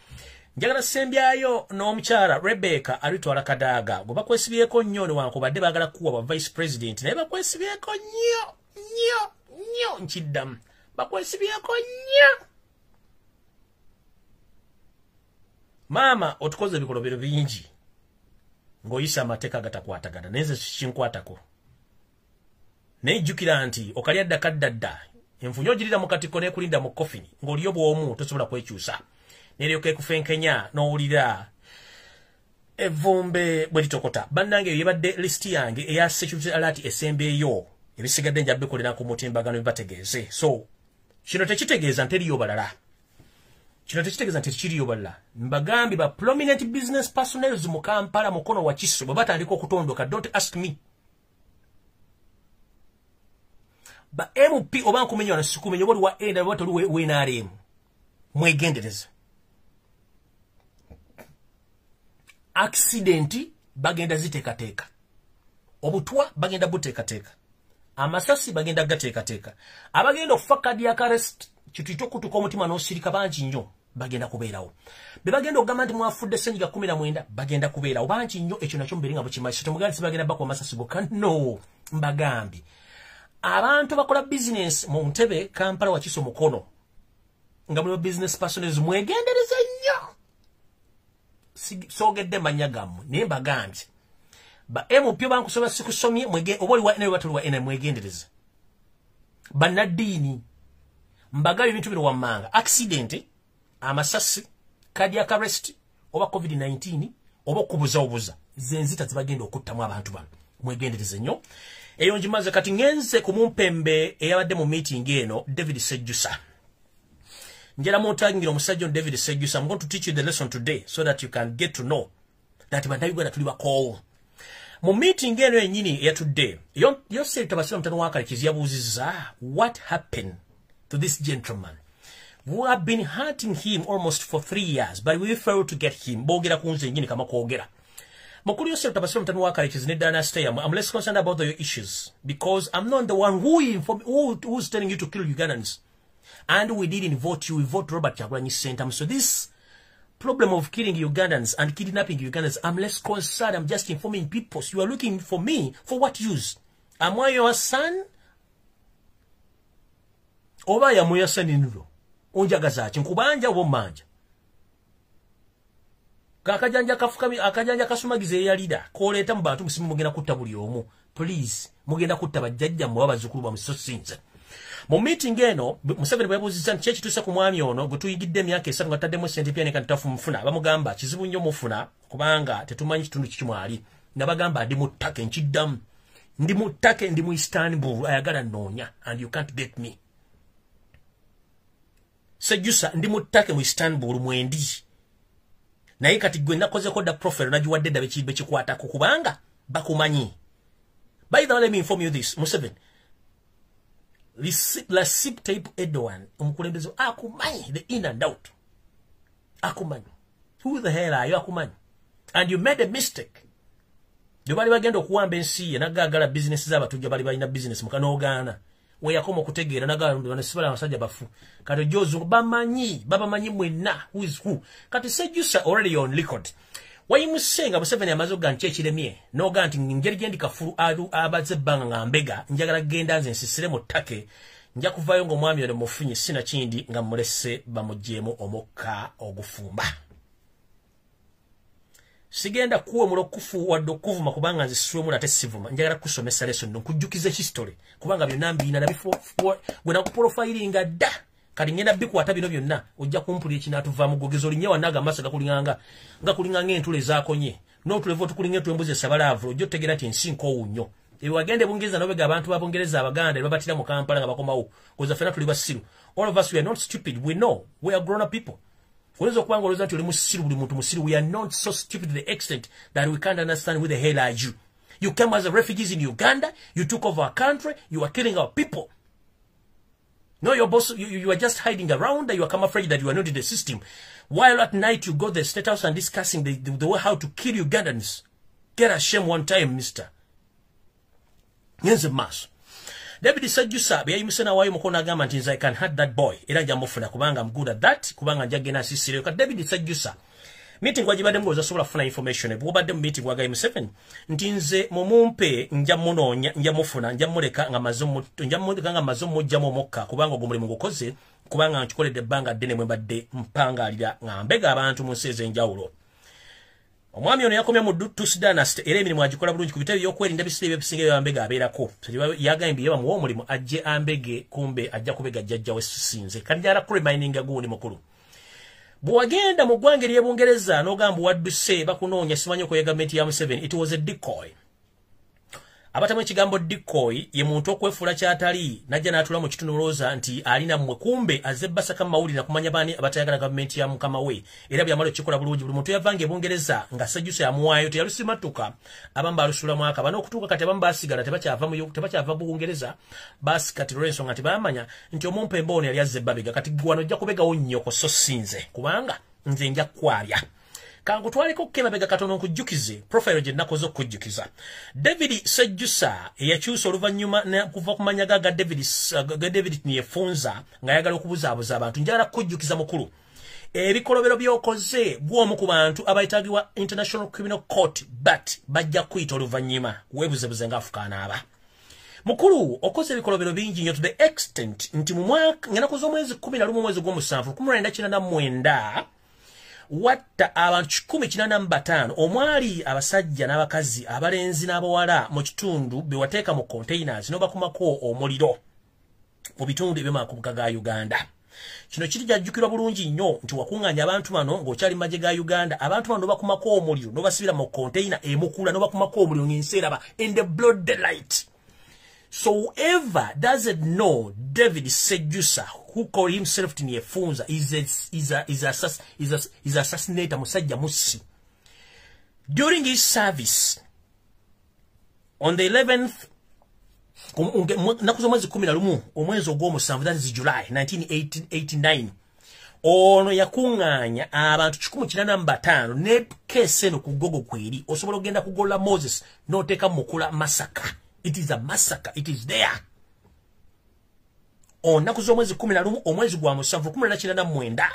Njagala sembyayo n'omukyala Rebecca alitwala Kadaaga gwe bakwesibyeko nnyo newankubadde baagala kuwa ba vice president naye bakwesibyeko nnyo nkiddamu bakwesibyeko nnyo. Mama otukoze ebikolobero bingi ng'oyisa amateeka agatakwatagana naye nze kinkwatako nejjukira nti okalya ddakadda enfunyo ogirira mu katiko n'ekulinda mu kofini ng'oliyo bw'omu tosobola kwekyusa neryoka ekufenkenya n'owulira evvumbe bwe litokota. Bannange eyo yebadde lisiti yange eya security alert esembeeyo ebisigadde nja bikolera ku mutimbagano bibategeeze. So kino tekitegeeza nteriyo balala. Kino tekitegeeza nti kiriyo balala. Mbagambi ba prominent business personnel mu Kampala mukono wa Kiso bwe batandika okutondoka, don't ask me. Ba MP oba nkumenyo na sikumenyo boli wa enda bwatoli we NRM mwegendereza. Accidenti bagenda ziteekateeka, obutwa bagenda buteekateeka, amasasi bagenda gateekateeka, abagenda okufa cardiac arrest kitito kutuka omutima n'osirika bangi nnyo bagenda kubeerawo. Be bagenda okugamba nti mwafudde ssenyiga 19 bagenda kubeerawo bangi nnyo. Ekyo nakyo mberinga bukimanyi. Temugambi bagenda bakwa amasasi gokka, no. Mbagambi abantu bakola business mu Ntebe Kampala wa Kiso mukono nga muli business personnel mwegendereze nnyo. Sogedde manya gammwe naye mbagambye ba MP bankusoba sikusomye oboli wa ene batuli wa ene mwegendereze. Bannaddiini mbagabi bintu bino wammanga accident, amasasi, cardiac arrest oba COVID-19 oba okubuza zenzita zibagenda okuttamu abantu bano mwegendereze nnyo. Eyo njimaze kati ngenze ku mumpembe eyabadde mu meeting eno David Sejjusa. Njera mutangira omusajja David Sejjusa. I'm going to teach you the lesson today so that you can get to know that bannayuganda tuli bakoowu. Mu meeting eno yennyini ya today Yosef Tabasira mutano wakalekizi yabuuzizza what happened to this gentleman who have been hunting him almost for 3 years but we failed to get him. Boogera kunze nyini kama kwogera. Mukulu Yosef Tabasira mutano wakalekizi ne dynasty I'm less concerned about your issues because I'm not the one who's telling you to kill Ugandans. And we didn't vote you, we vote Robert Kyagulanyi Ssentamu. So this problem of killing Ugandans and kidnapping Ugandans, I'm less concerned. I'm just informing people. So you are looking for me for what use? Am I your son? Oba ya muya saninulo. Onjagaza chinkubanja obo manja. Kakajanja kafukami akajanja kasumagize ya leader. Koleta mbatu musimu mugenda kutta buli omu. Please, mugenda kutta bajjajja mu abazukulu ba musosinza. Mu meeting eno Museveni bwe yabuuzizza nti ekituusa ku mwami ono gwe tuyigidde emyaka 3 nga taddemu ssente pia ne kantafu mufuna bamugamba kizibu nnyo mufuna kubanga tetumanyi kitundu kikimwali nabagamba ndi mu ttake nkiddamu ndi mu ttake ndi mu Istanbul ayagala nnoonya and you can't get me. Sejjusa ndi mu ttake mu Istanbul mwendi naye kati gwe nakozeko da profile nagiwadde dda bekikwatako kubanga bakumanyi. By the way, let me inform you this, Museveni. Receipt tape Edwan omukulembeze akumanyi the in and out. Akumanyi. Who the hell are you akumanyi? And you made a mistake. Jobali bagenda okuwamba ensi nagagala business z'abatujja bali balina business mukanogaana. We yakoma okutegeera nagala sibala abasajja bafu. Kati Jozu babamanyi mwenna who is who. Kati Sejjusa already on record. Wayimusenga Museveni amazo ganche ekiremye noga nti ngeri gyendi kafulu abaze banga ngambega njagala genda nze nsisire mu ttake nja kuvayo ngo mwami ono mufunye sina kindi nga mulese bamujjemu omukka ogufumba. Sigenda kuwe mulokufu wadde kuvuma kubanga nze siwe mulate sivuma njagala kusomesa lesson nkujjukize history kubanga byonna mbina na bifo gwe nakuprofilinga dda kali ngenda bikwata bino byonna ojja kumpulira kinatuva mu gogezo linnya wanaga amasa gakulinganga nga kulinganga entule zakonye no tulevo tukulinga twembuze sabalavu ojjo tegera ti nsinko owunyo ebi wagende bungereza nobega abantu babongereza abaganda babatira mu Kampala nga bakomawo koza fena tuli basiru. All of us we are not stupid, we know we are grown up people. Kuweza kwanga oloza nti oli musiru buli muntu musiru, we are not so stupid to the extent that we can't understand who the hell are you. You came as a refugees in Uganda, you took over our country, you are killing our people. No, your boss, you are just hiding around. You are camouflaging that you are not in the system. While at night you go to the State House and discussing the way how to kill Ugandans. Get a shame one time, mister. Yes, mass. David said, you sir, be musena wayo mukona agamba nti I can hurt that boy. Era njamufuna kubanga I'm good at that. Kubanga njagena sisire. David said, you sir. Meeting kwa jibade mgoza sola funa information. Bwobade meeting kwa game 7. Ntinze mumumpe njamunonya njamufuna njamuleka nga mazomu njamuleka nga mazomu jamo mokka kubanga ogumuli mugokoze kubanga nchukole de banga dene mwembadde mpanga alira ngambega abantu museze njawulo. Omwami ono yakomya mu Sudan era emirimu agikola bulungi ku bitebe by'okwerinda bisire bisinge byambega abeerako. Yagambye yaba muwo mulimu ajje ambege kumbe ajja kubega jjajja we sisinze. Kanjala ku reminding agundi mukulu. Bwagenda mu ggwanga ery'Ebungereza n'ogamba wadduse bakunoonya simanyi ko ya gavumenti ya Museveni, it was a decoy. Abatamu ekigambo decoy ye muntu okwefuula kyatali najja n'atula mu kitundu olowooza nti alina mmwe kumbe azze basaka mawulire nakumanya baani abatayagala gavumenti ya mukama we era byamala okikola bulungi buli muntu yavanga Ebungereza nga Sejjusa yamuwaayo teyalusimatuka abamu baalusula mwaka bano okutuuka kati abamu baasigala tebakyava Bungereza baasi kati olw'ensonga nti baamanya nti omumpe emboono yali azze babega kati wano ojja kubegawo nnyoko so sinze kubanga nze nja kwabya. Kangu twaliko kemabega katono nkujjukize profile gye nakoze okujjukiza. David Sejjusa yakyusa oluvannyuma kuva kumanya ga David niyefunza nga yagala okubuzaabuza abantu njagala kujjukiza mukulu. Ebikolobero byokoze bw'omu ku bantu abayitagibwa International Criminal Court but bajja kuyita oluvannyuma weebuzebuze ng'afukaana aba. Mukulu okoze ebikolobero bingi nnyo to the extent nti mu mwaka ng'enakoze omwezi 11 mwezi gw'omusanvu 1999 watta abantu 185 omwali abasajja n'abakazi abalenzi n'abawala mu kitundu bewateeka mu containers n'obakumako omuliro mu bitundu eby'amakubuga ga Uganda. Kino kiri jjajjukirwa bulungi nnyo nti wakuŋŋaanya abantu bano ng'okyali maje ga Uganda abantu bano n'obakumako omuliro n'obasibira mu container emukula n'obakumako omuliro ng'ensi eraba in the broad daylight. So whoever doesn't know David Sejjusa, who called himself Tinyefunza, is assassinator musajja musi. During his service, on the 11th, nakuzo mwezi 11 omwezi ogw'omusanvu, that is July 1989, ono yakuŋŋaanya abantu 185 ne keesi eno ku gogo kweri osobola ogenda kugolla Moses n'oteeka mukula massacre. It is a massacre. It is there. Onaku z'omwezi 11 omwezi gwa musanvu 1999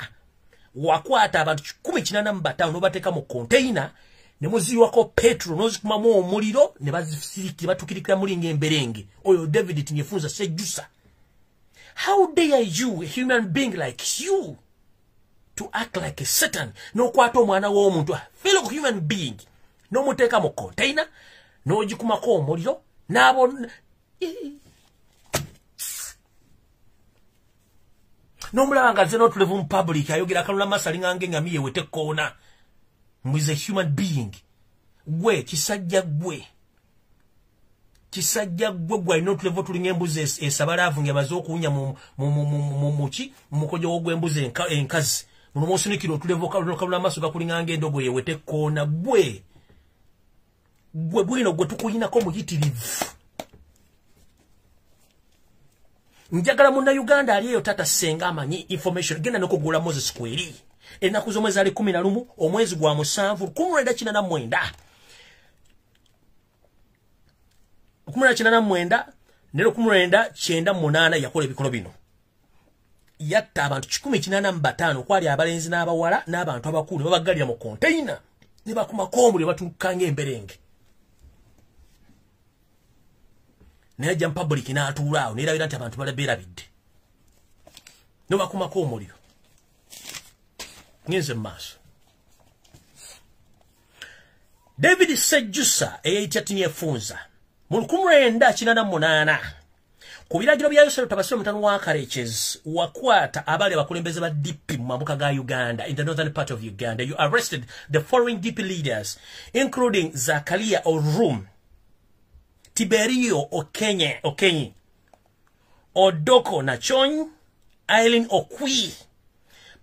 wakwata abantu 185 n'obateeka mu container ne muziwako petrol n'ozikumamu omuliro ne bazisirikira batukirikira mulinga emberenge. Oyo David Tinyefunza Sejjusa. How dare you, a human being like you, to act like a Satan? N'okwata omwana w'omuntu, a fellow human being, n'omuteeka mu container n'ogikumako omuliro nabo nomulaba nga zeno tulevu mu public ayogera kalula masali ngange ngamiye wete kona. Is a human being. Gwe kisajja gwe gwe no tulevu tulinga embuzi esabalavu nge bazo okunya mu muki mukojo ogw'embuzi enkazi muno mosunikiro tulevu kalula maso gakulinga nge endogo yewete kona. Gwe bwino gwe tukuyinako muyitirivu. Njagala munna Uganda aliyo tata senga amanyi information genda n'okugula Moses kweri ennaku z'omwezi ali 11 omwezi gwa musanvu 1999 ne 1998 yakola ebikolo bino. Yatta abantu 185 kwali abalenzi n'abawala n'abantu abakulu babagalira mu container ne bakumako omuliro batukanga emberenge. Nejja mu public n'atuula awo n'erabira nti abantu balabeerabidde n'obakumako omuliro. Ngenze mu maaso. David Sejjusa eyayitya Tinyefunza mu 1998 ku biragiro bya Yosero Tabasiro mutano wa Kareches wakwata abali abakulembeze ba DP mu mambuka ga Uganda in the northern part of Uganda. You arrested the following DP leaders including Zakaria Orum, Tiberio Okenyi, Odoko Nachony, Eileen Okwi.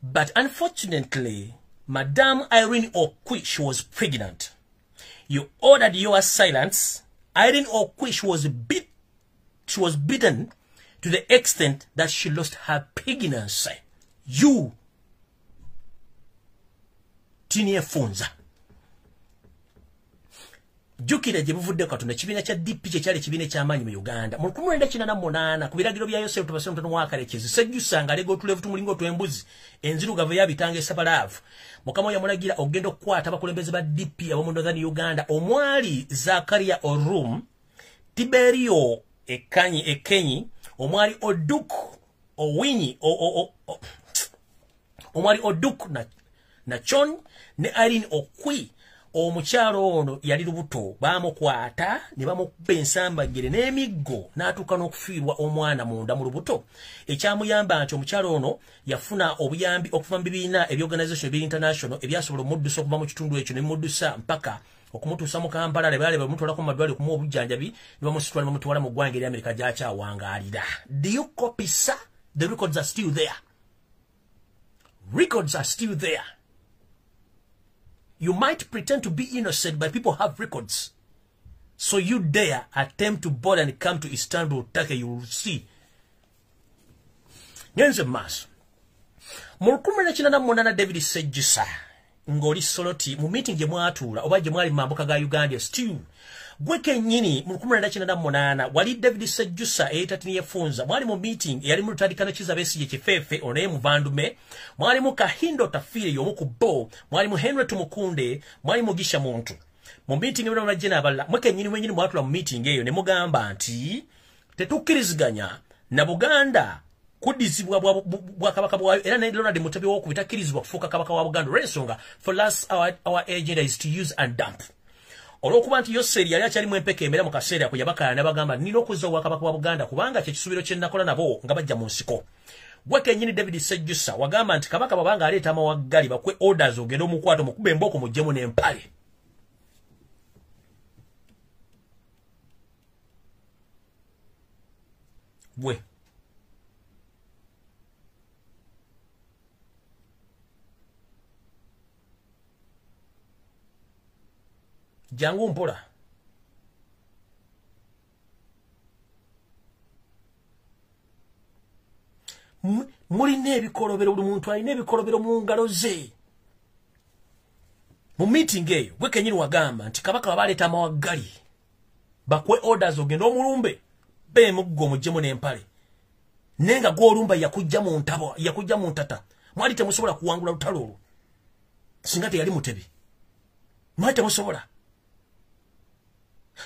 But unfortunately, Madame Irene Okwi, she was pregnant. You ordered your silence. Irene Okwi, she was beaten to the extent that she lost her pregnancy. You Tini Funza. Jukira jebuvudde katuna kibina kya DP kyali kibina ky'amaanyi mu Uganda. Mu 1998 ku biragiro bya Yosef Tubasem Mtono wa Kalekezi sejjusanga lego tulevu tumulingo twembuzi enzirugavu yabitanga esabalavu. Mukama yamulagira ogenda okukwata abakulembeze ba DP abo mu Northern Uganda omwali Zakaria Orum Tiberio Ekenyi omwali Oduk Owinyi omwali Oduk na Chon ne Irene Okwi omukyalo ono yali lubuto bamukwata ne bamukuba ensambagire n'emiggo n'atuuka n'okufiirwa omwana munda mu lubuto ekyamuyamba nti omukyalo ono yafuna obuyambi okuva mu bibiina ebyorganization international ebyasobola omuddusa okuva mu kitundu ekyo ne muddusa mpaka okumutuusa mu Kampala ne baleba bamutwalako mu madwaliro okumuwa obujjanjabi ne bamusitula ne bamutwala mu ggwanga erya Amerika gy'akyawangaalira. Do you copy, sir? The records are still there. Records are still there. You might pretend to be innocent, but people have records. So you dare attempt to board and come to Istanbul, Turkey, you will see. Nyenze mas. Mulkume na chinana monana David Sejisa. Ngoli soloti, mu meeting jemwa atula, oba jemwa li mamboka ga Uganda, stew. Gweke nyini, mulkume na chinana monana, wali David Sejisa, etatini ye funza, mwali mu meeting, yali mulutadikana chiza besi ye chifefe, oneye muvandume, mwali mu Kahindo Tafire yomuku bo, mwali mu Henry Tumukunde, mwali mu Gisha Muntu. Mu meeting yona unajena abala, mweke nyini wenyini mwatula mu meeting yeyo, ne mugamba anti, tetukiriziganya, na Buganda, kudizibwa bwa kabaka bwayo era nayo ndi mutabi wo kubitakirizibwa kufuka kabaka wa Buganda resonga for last our agenda is to use and dump olokuba nti Yoseri yali akyali mwempeke emera mu kaseera kuyabaka nabagamba nino okuza wa kabaka wa Buganda kubanga kye kisubiro kye nakola nabo nga bajja mu nsiko gweke nyini David Sejjusa wagamba nti kabaka babanga aleeta amawagali bakwe orders ogenda omukwato mukube emboko mujjemu n'empale bwe jangu mpola mulina ebikolobero buli muntu alina ebikolobero mu ngalo ze mu meeting eyo gwe kenyini wagamba nti kabaka babaleeta amawagali bakwe orders ogenda omulumbe bemuggo mujjemu n'empale nenga gw'olumba yakujja mu ntabo yakujja mu ntata mwali temusobola kuwangula lutalo olwo singa teyali mutebi mwali temusobola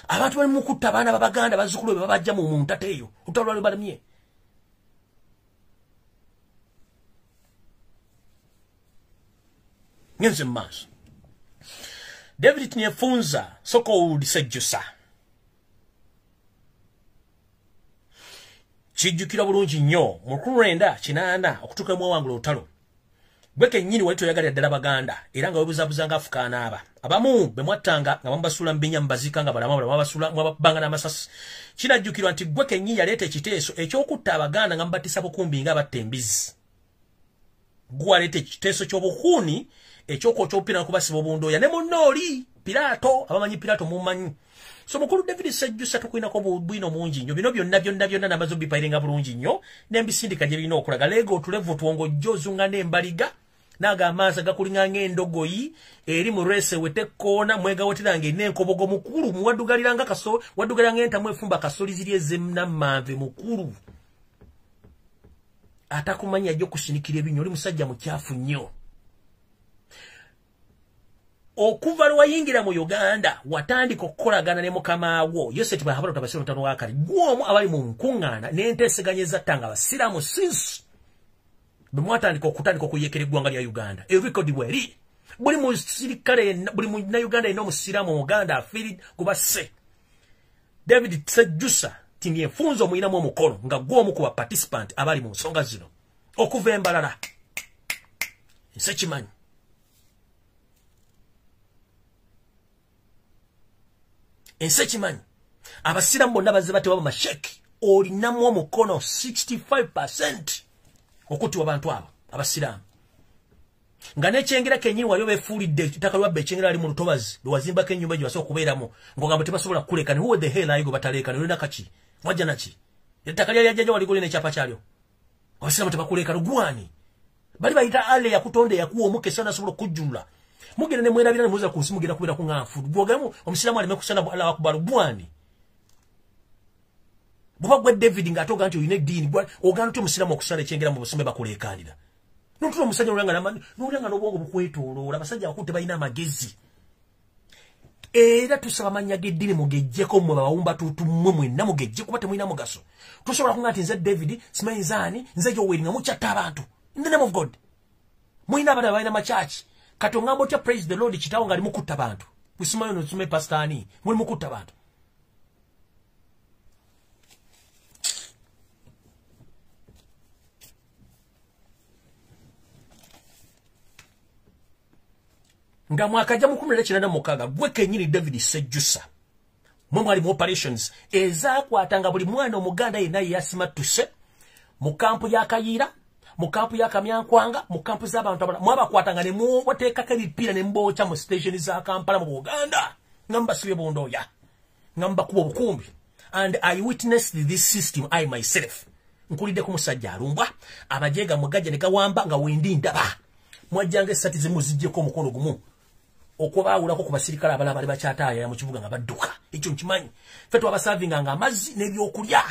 abantu bali mukutta abaana babaganda bazzukulu be babajja mu ntata eyo lutalo lwali balamye ngenze maaso David Tniefunza soko Sejjusa kijjukira bulungi nnyo mu 1998 okutuuka mu wangula olutalo bweke nnyini wali toyagalira ddala baganda era nga webuzabuzanga afukaana aba abamu be mwattanga nga bamubasula mbinya mbazika nga balama mwabasula mwababanga n'amasasi kinajjukirwa nti bweke nnyini yaleeta ekiteeso ekyokutta abaganda nga mubatisa bukumbi nga abatta embizi gwaleeta ekiteeso ky'obukuuni ekyokwokya obupira nakubasiba obundooya ne munnooli Pirato abamanyi Pirato mumanyi so mukulu David Sejjusa tukuinako bwino mungi nnyo bino byonna namazo bipayirenga bulungi nnyo n'embisindika gye birina okulaga leego otulevu tuwongo jjozunga n'embaliga naga amaaza gakulinga ng'endogoyi eri mu rese wetekkoona mwegawoteranga n'enkobogo mukulu muwaddugaliranga kaso waddugaliranga entamu efumba kasoli ziri ez'emnamanve mukulu atakumanya ajja okusinikira ebinyo oli musajja mukyafu nnyo okuva lwayingira mu Uganda watandika okukolagana ne mukamaawo Yoseti bahabalo tabasiro ntano wakali gwomu abali mu nkuŋŋaana n'enteeseganya ezattanga abasiraamu since bwe mwatandika okuyekera eggwanga lya Uganda ebikodi bweri buli musirikale buli munnayuganda alina omusiraamu omuganda afiiri gubasse David Sejjusa Tniefunza omuyinamu omukono nga gwomu ku baparticipant abali mu nsonga zino okuva embalala nsekimanyi ensekimanyi abasiramu bonna bazze bateba mu masheki olinamu omukono 65% okutibwa abantu abo abasiramu nga n'ekyengera kenyini wali beefuulidde ettaka lwabba ekyengera ali mu lutobazi lwewazimbako ennyumba gye basobola okubeeramu ng'ogamba tebasobola kuleka ne who the hell ayigo bataleeka nolina kaki wajja naki ettaka lya jjajja waligole n'ekyapa kyalyo abasiraamu tebakuleka lugwani bali bayita ale yakutonde yakuwa omukesa nasobola okujjula mugenda ne mwerabira ne muza ku nsi mugenda kubira ku ngaafu bwogamu omusiraamu aleme kusana Allahu akbar lugwani buba gwe David ngatoga nti oyine dini ogana tu musiraamu okusala ekyengera mu busombe bakulekanira ntulo musajja nolanga n'obwongo bukwetooloola abasajja bakute balina amagezi era tusaba amanya g'eddiini mugejjeko mmwe bawumba tutumwe mwenna mugejje kuba temulina mugaso tusobola kuŋŋa nti nze David simanyi nzaani nze Yoweri nga mukyatta abantu in the name of God mulina abana balina makyaki kati oŋŋamba otya praise the Lord kitaawo ng'ali mukutta bantu bwesimayo notume pasitaani muli mukutta bantu nga mwakajja mu 1986 gwe kennyini David Sejjusa mwe mwali mu operations ezaakwatanga buli mwana omuganda yenna yasimattuse mu kampu ya Kayiira mu kampu ya Kamyankwanga mu kampu z'abantu abala mwabakwatanga ne mubateekako ebipiira ne mbookya mu station za Kampala mu Buganda nga mbasibye bundooya nga mbakuba obukumbi and I witnessed this system I myself nkulidde ku musajja alumbwa amajeega mugajja ne gawamba nga wendi ndaba mwajjanga essati zimu zijjeko omukono gumu okubaawulako ku basirikale abalala bali bakyataaya mu kibuga nga badduka ekyo nkimanyi ffe twabasavinga nga amazzi n'ebyokulya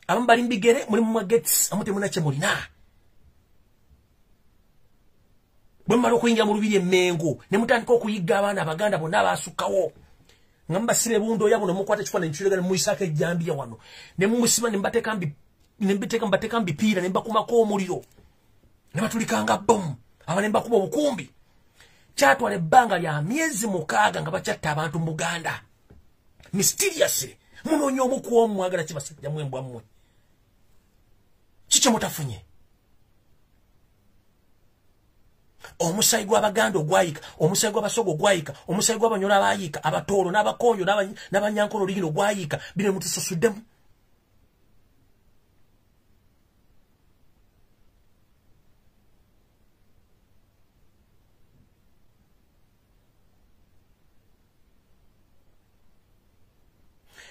abamu bali mu bigere muli mu magets amu temuna kye mulina bwe mmala okuyingira mu lubiri emmengo ne mutandika okuyigga abaana abaganda bonna abaasukkawo nga mubasiba ebundooya buno mukwata ekifaananyi kireega ne muyisaako ejjambiya wano ne mumusiba ne mbateeka mu bipiira ne mbakumako omuliro ne batulikanga bomu aba ne mbakuba obukumbi kyatwala ebbanga lya myezi 6 nga bakyatta abantu mu Buganda mysteriously munoonya omu ku omu mwagala kibasajja mwembwa mmwe kiki mutafunye omusayi gw'Abaganda ogwayika omusayi gw'Abasoga ogwayika omusayi gw'Abanyola abaayika Abatoolo n'Abakonjo n'Abanyankolo lino gwayika bino mutusasuddemu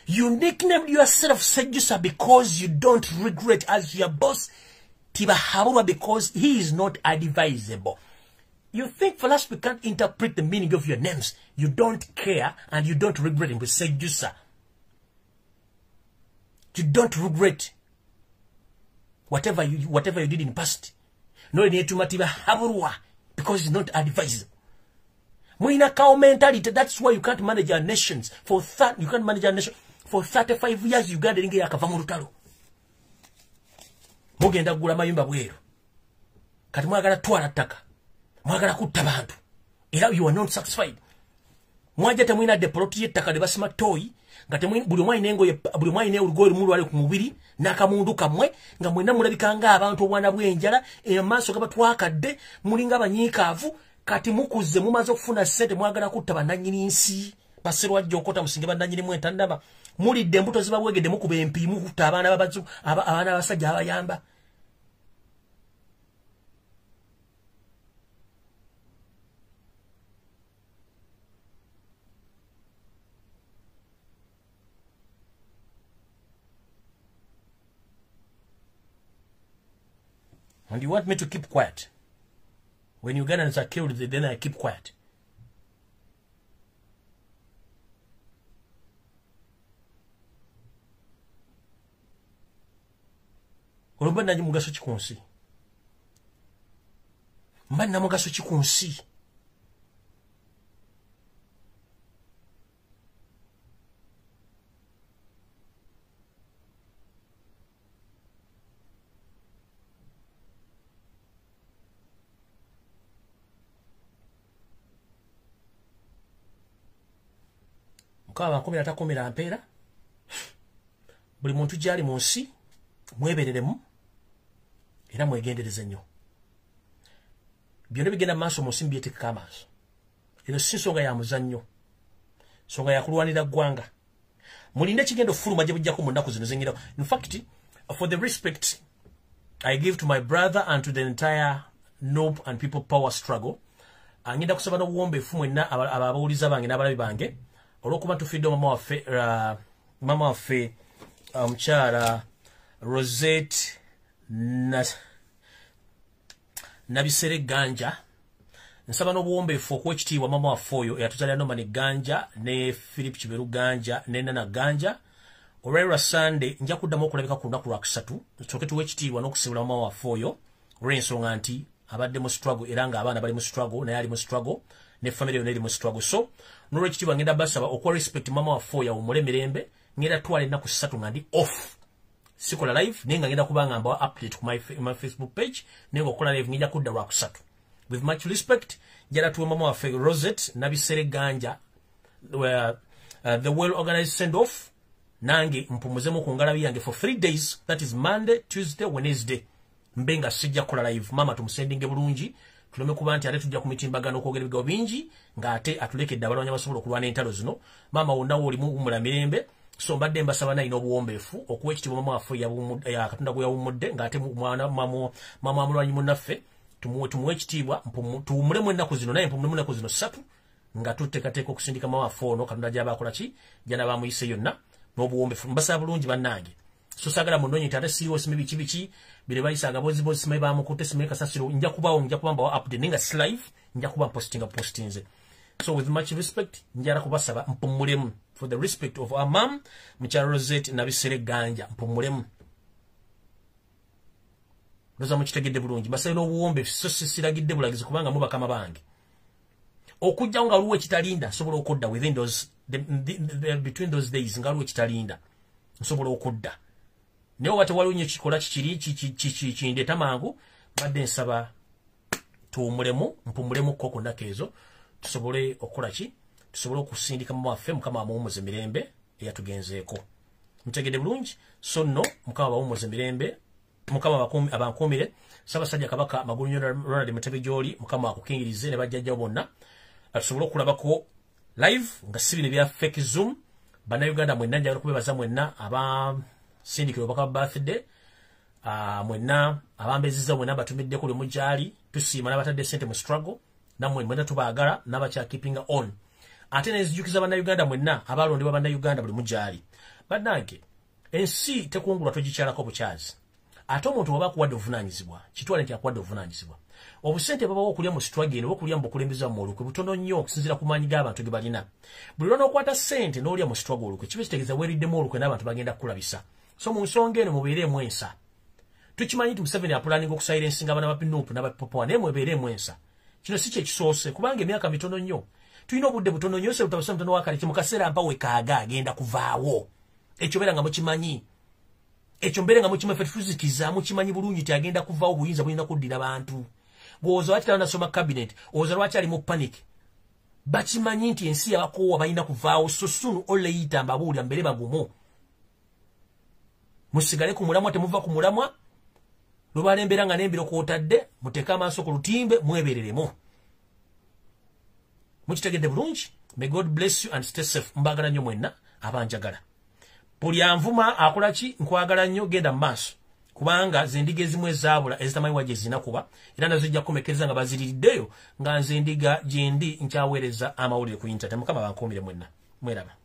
You nicknamed yourself Sejjusa because you don't regret as your boss Tibahabura because he is not advisable. You think for us we can't interpret the meaning of your names. You don't care and you don't regret him. We Sejjusa. You don't regret whatever you did in the past. No need to Tibahabura because he's not advisable. Muina cow mentality. That's why you can't manage our nations. You can't manage our nation. For 35 years, Uganda didn't get a Kavamurutalo. Mugenda gula mayumba bweru. Kati mwagala twala ttaka. Mwagala kutta bantu. Era you are not satisfied. Mwaja temwina deploti yettaka ne basima toyi. Nga temwina buli mwaine olugoye lumulu wali ku mubiri n'akamundu kamwe nga mwenna mulabikanga abantu obwana bw'enjala emaaso nga batwakadde mulinga abanyiikaavu kati mukuze mumaze okufuna ssente mwagala kutta bannannyini nsi. Basirwa jokota musinge bandanyiri mwentandaba mulidde embuto zibabwegedde mukuba empi mukutta abaana babazu abaana abasajja abayamba and you want me to keep quiet when Ugandans are killed then I keep quiet. Olumba nanyi mugaso ki ku nsi? Mba nina mugaso ki ku nsi? Mukama 10 mpeera buli muntu gyali mu nsi mwebereremu era mwegendereze nnyo byonna bigenda maaso mu nsi mbyetekeka amaaso eno si nsonga ya muzannyo nsonga ya kulwanira ggwanga mulinde ekigendo fuluma gye bujjako mu nnaku zino zenyirawo. In fact for the respect I give to my brother and to the entire Nob and People Power struggle ngenda kusaba n'obuwombeefu mwenna abawuliza bange n'abalabi bange olw'okuba tufidde mama waffe omukyala Rosette Nabisere Ganja nsaba n'obuwombeefu okuwa ekitiibwa mama waffe oyo eyatuzaalira Norman Ganja ne Philip Kiberu Ganja ne Nana Ganja. Olwaliro Sunday nja kuddamu okulabika ku lunaku lwakusatu tusooke tuwa ekitiibwa n'okusibula mama waffe oyo olw'ensonga nti abadde mu struggle era ng'abaana bali mu struggle naye ali mu struggle ne family yonna eri mu struggle. So n'olwekitiibwa ngenda basaba okuwa respect mama waffe oyo awummule mirembe. Ngenda twala ennaku 3 nga ndi off sikola live naye nga ngenda kubanga mbawa update ku my Facebook page naye ng'okola live ngenda kudda lwakusatu. With much respect, njala tuwe mama waffe Rosette Nabisere Ganja the well organized send off nange mpumuzemu ku ngalabi yange for 3 days, that is Monday, Tuesday, Wednesday. Mbenga sijja kola live mama tumusendinge bulungi tuleme kuba nti ate tujja ku mitimbagano okwogera ebigambo bingi ng'ate atulekedde abalwanya basobola okulwana entalo zino. Mama wonna wolimu umula mirembe. So mbadde mbasaba nayi n'obuwombeefu okuwa ekitiibwa mama waffe ya Katonda gwe yawummudde ng'ate mama amulwanyi munnaffe tumuwe ekitiibwa tuwummulemu ennaku zino naye mpumulemu ennaku zino 3 nga tuteekateeka okusindika mama waffe ono Katonda gy'abaakola ki gy'anaaba amuyise yonna n'obuwombeefu. Mbasaba bulungi bannange. So saagala munnonye nti ate serious biki bire bayisaaga bozibozi simaye bamukutte simaye kasasiro nja kuba mbawa update nenga live nja kuba postinze. So with much respect njala kubasaba mpumulemu for the respect of our mom Mukyala Rosette Nabisere Ganja mpumulemu. Loza mukitegedde bulungi basaye n'obuwombe so siragidde bulagizi kubanga mubakama bange okujja nga luwe kitalinda sobola okudda within those between those days nga luwe kitalinda sobola okudda naye wate waliwo nnyo kikola kindeta mangu badde nsaba tuwummulemu mpumulemu koko nakeezo tusobole okukola ki tusobole okusindika mama waffe Mukama amuwummuze mirembe eyatugenzeeko. Mutegedde bulungi. So nno Mukama bawummuze mirembe. Mukama abankumire Ssaabasajja Kabaka Magulu Ronald Mutebi gy'oli Mukama akukingirize ne bajjajja bonna tusobole okulabako live nga si bino bya fake zoom. Bannayuganda mwenna njagala kubebaza mwenna abasindikiro baka birthday mwenna abambezizza mwenna batumidde ku mukyali tusiima n'abatadde ssente mu struggle nammwe mwenna tubaagala n'abakya keeping on ate nezijukiza bannayuganda mwenna abalondebwa bannayuganda buli mukyali. Bannange ensi tekungulwa togikyalako bukyazi ate omuntu oba akuwadde obuvunaanyizibwa kitwale nti akuwadde obuvunaanyizibwa obusente babawo okulya mu struggle oba okulya mu bukulembeza mu olukwe butono nnyo okusinziira ku maanyi g'abantu ge balina. Buli lw'onookwata ssente n'olya mu struggle olukwe kiba kitegeeza weeriddemu olukwe n'abantu bagenda kukulabisa. So mu nsonga eno mubeereemu ensa. Tukimanyi nti Museveni apulaninga okusayira ensinga abaana ba Pinuupu n'abapopowa naye mwebeereemu ensa. Kino si kye kisoose kubanga emyaka mitono nnyo tulina obudde butono nnyo sebutabasa mutono wakale mu kaseera mpawe kaaga agenda kuvaawo. Ekyo beera nga mukimanyi. Ekyo mbere nga mukimanyi ffe tuzikiza mukimanyi bulungi ti agenda kuvaawo obuyinza bulina kuddira bantu. Bw'oza lwaki tanasoma cabinet oza lwaki ali mu panic. Bakimanyi nti ensi y'abakoowa balina kuvaawo so soon or later mbabuulira mbere bagumu. Musigale ku mulamwa temuva ku mulamwa lubala embeera nga n'embiro kw'otadde muteeke amaaso ku lutimbe mwebereremu. Mukitegedde bulungi. May God bless you and stay safe. Mbagala nnyo mwenna abanjagala. Buli anvuma akola ki nkwagala nnyo genda mu maaso kubanga zendiga ezimu ezaabula ezitamanyi wa gye zinakuba era nazo ojja kumekereza nga baziririddeyo nga nze ndiga gye ndi nkyaweereza amawulire ku internet. Mukama bankuumire mwenna mweraba.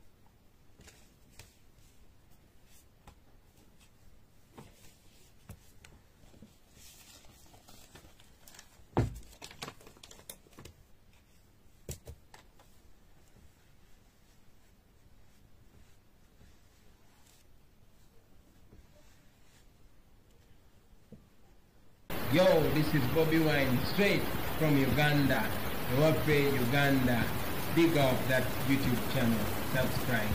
Yo, this is Bobi Wine, straight from Uganda, Ewaffe, Uganda. Big up that YouTube channel. Subscribe.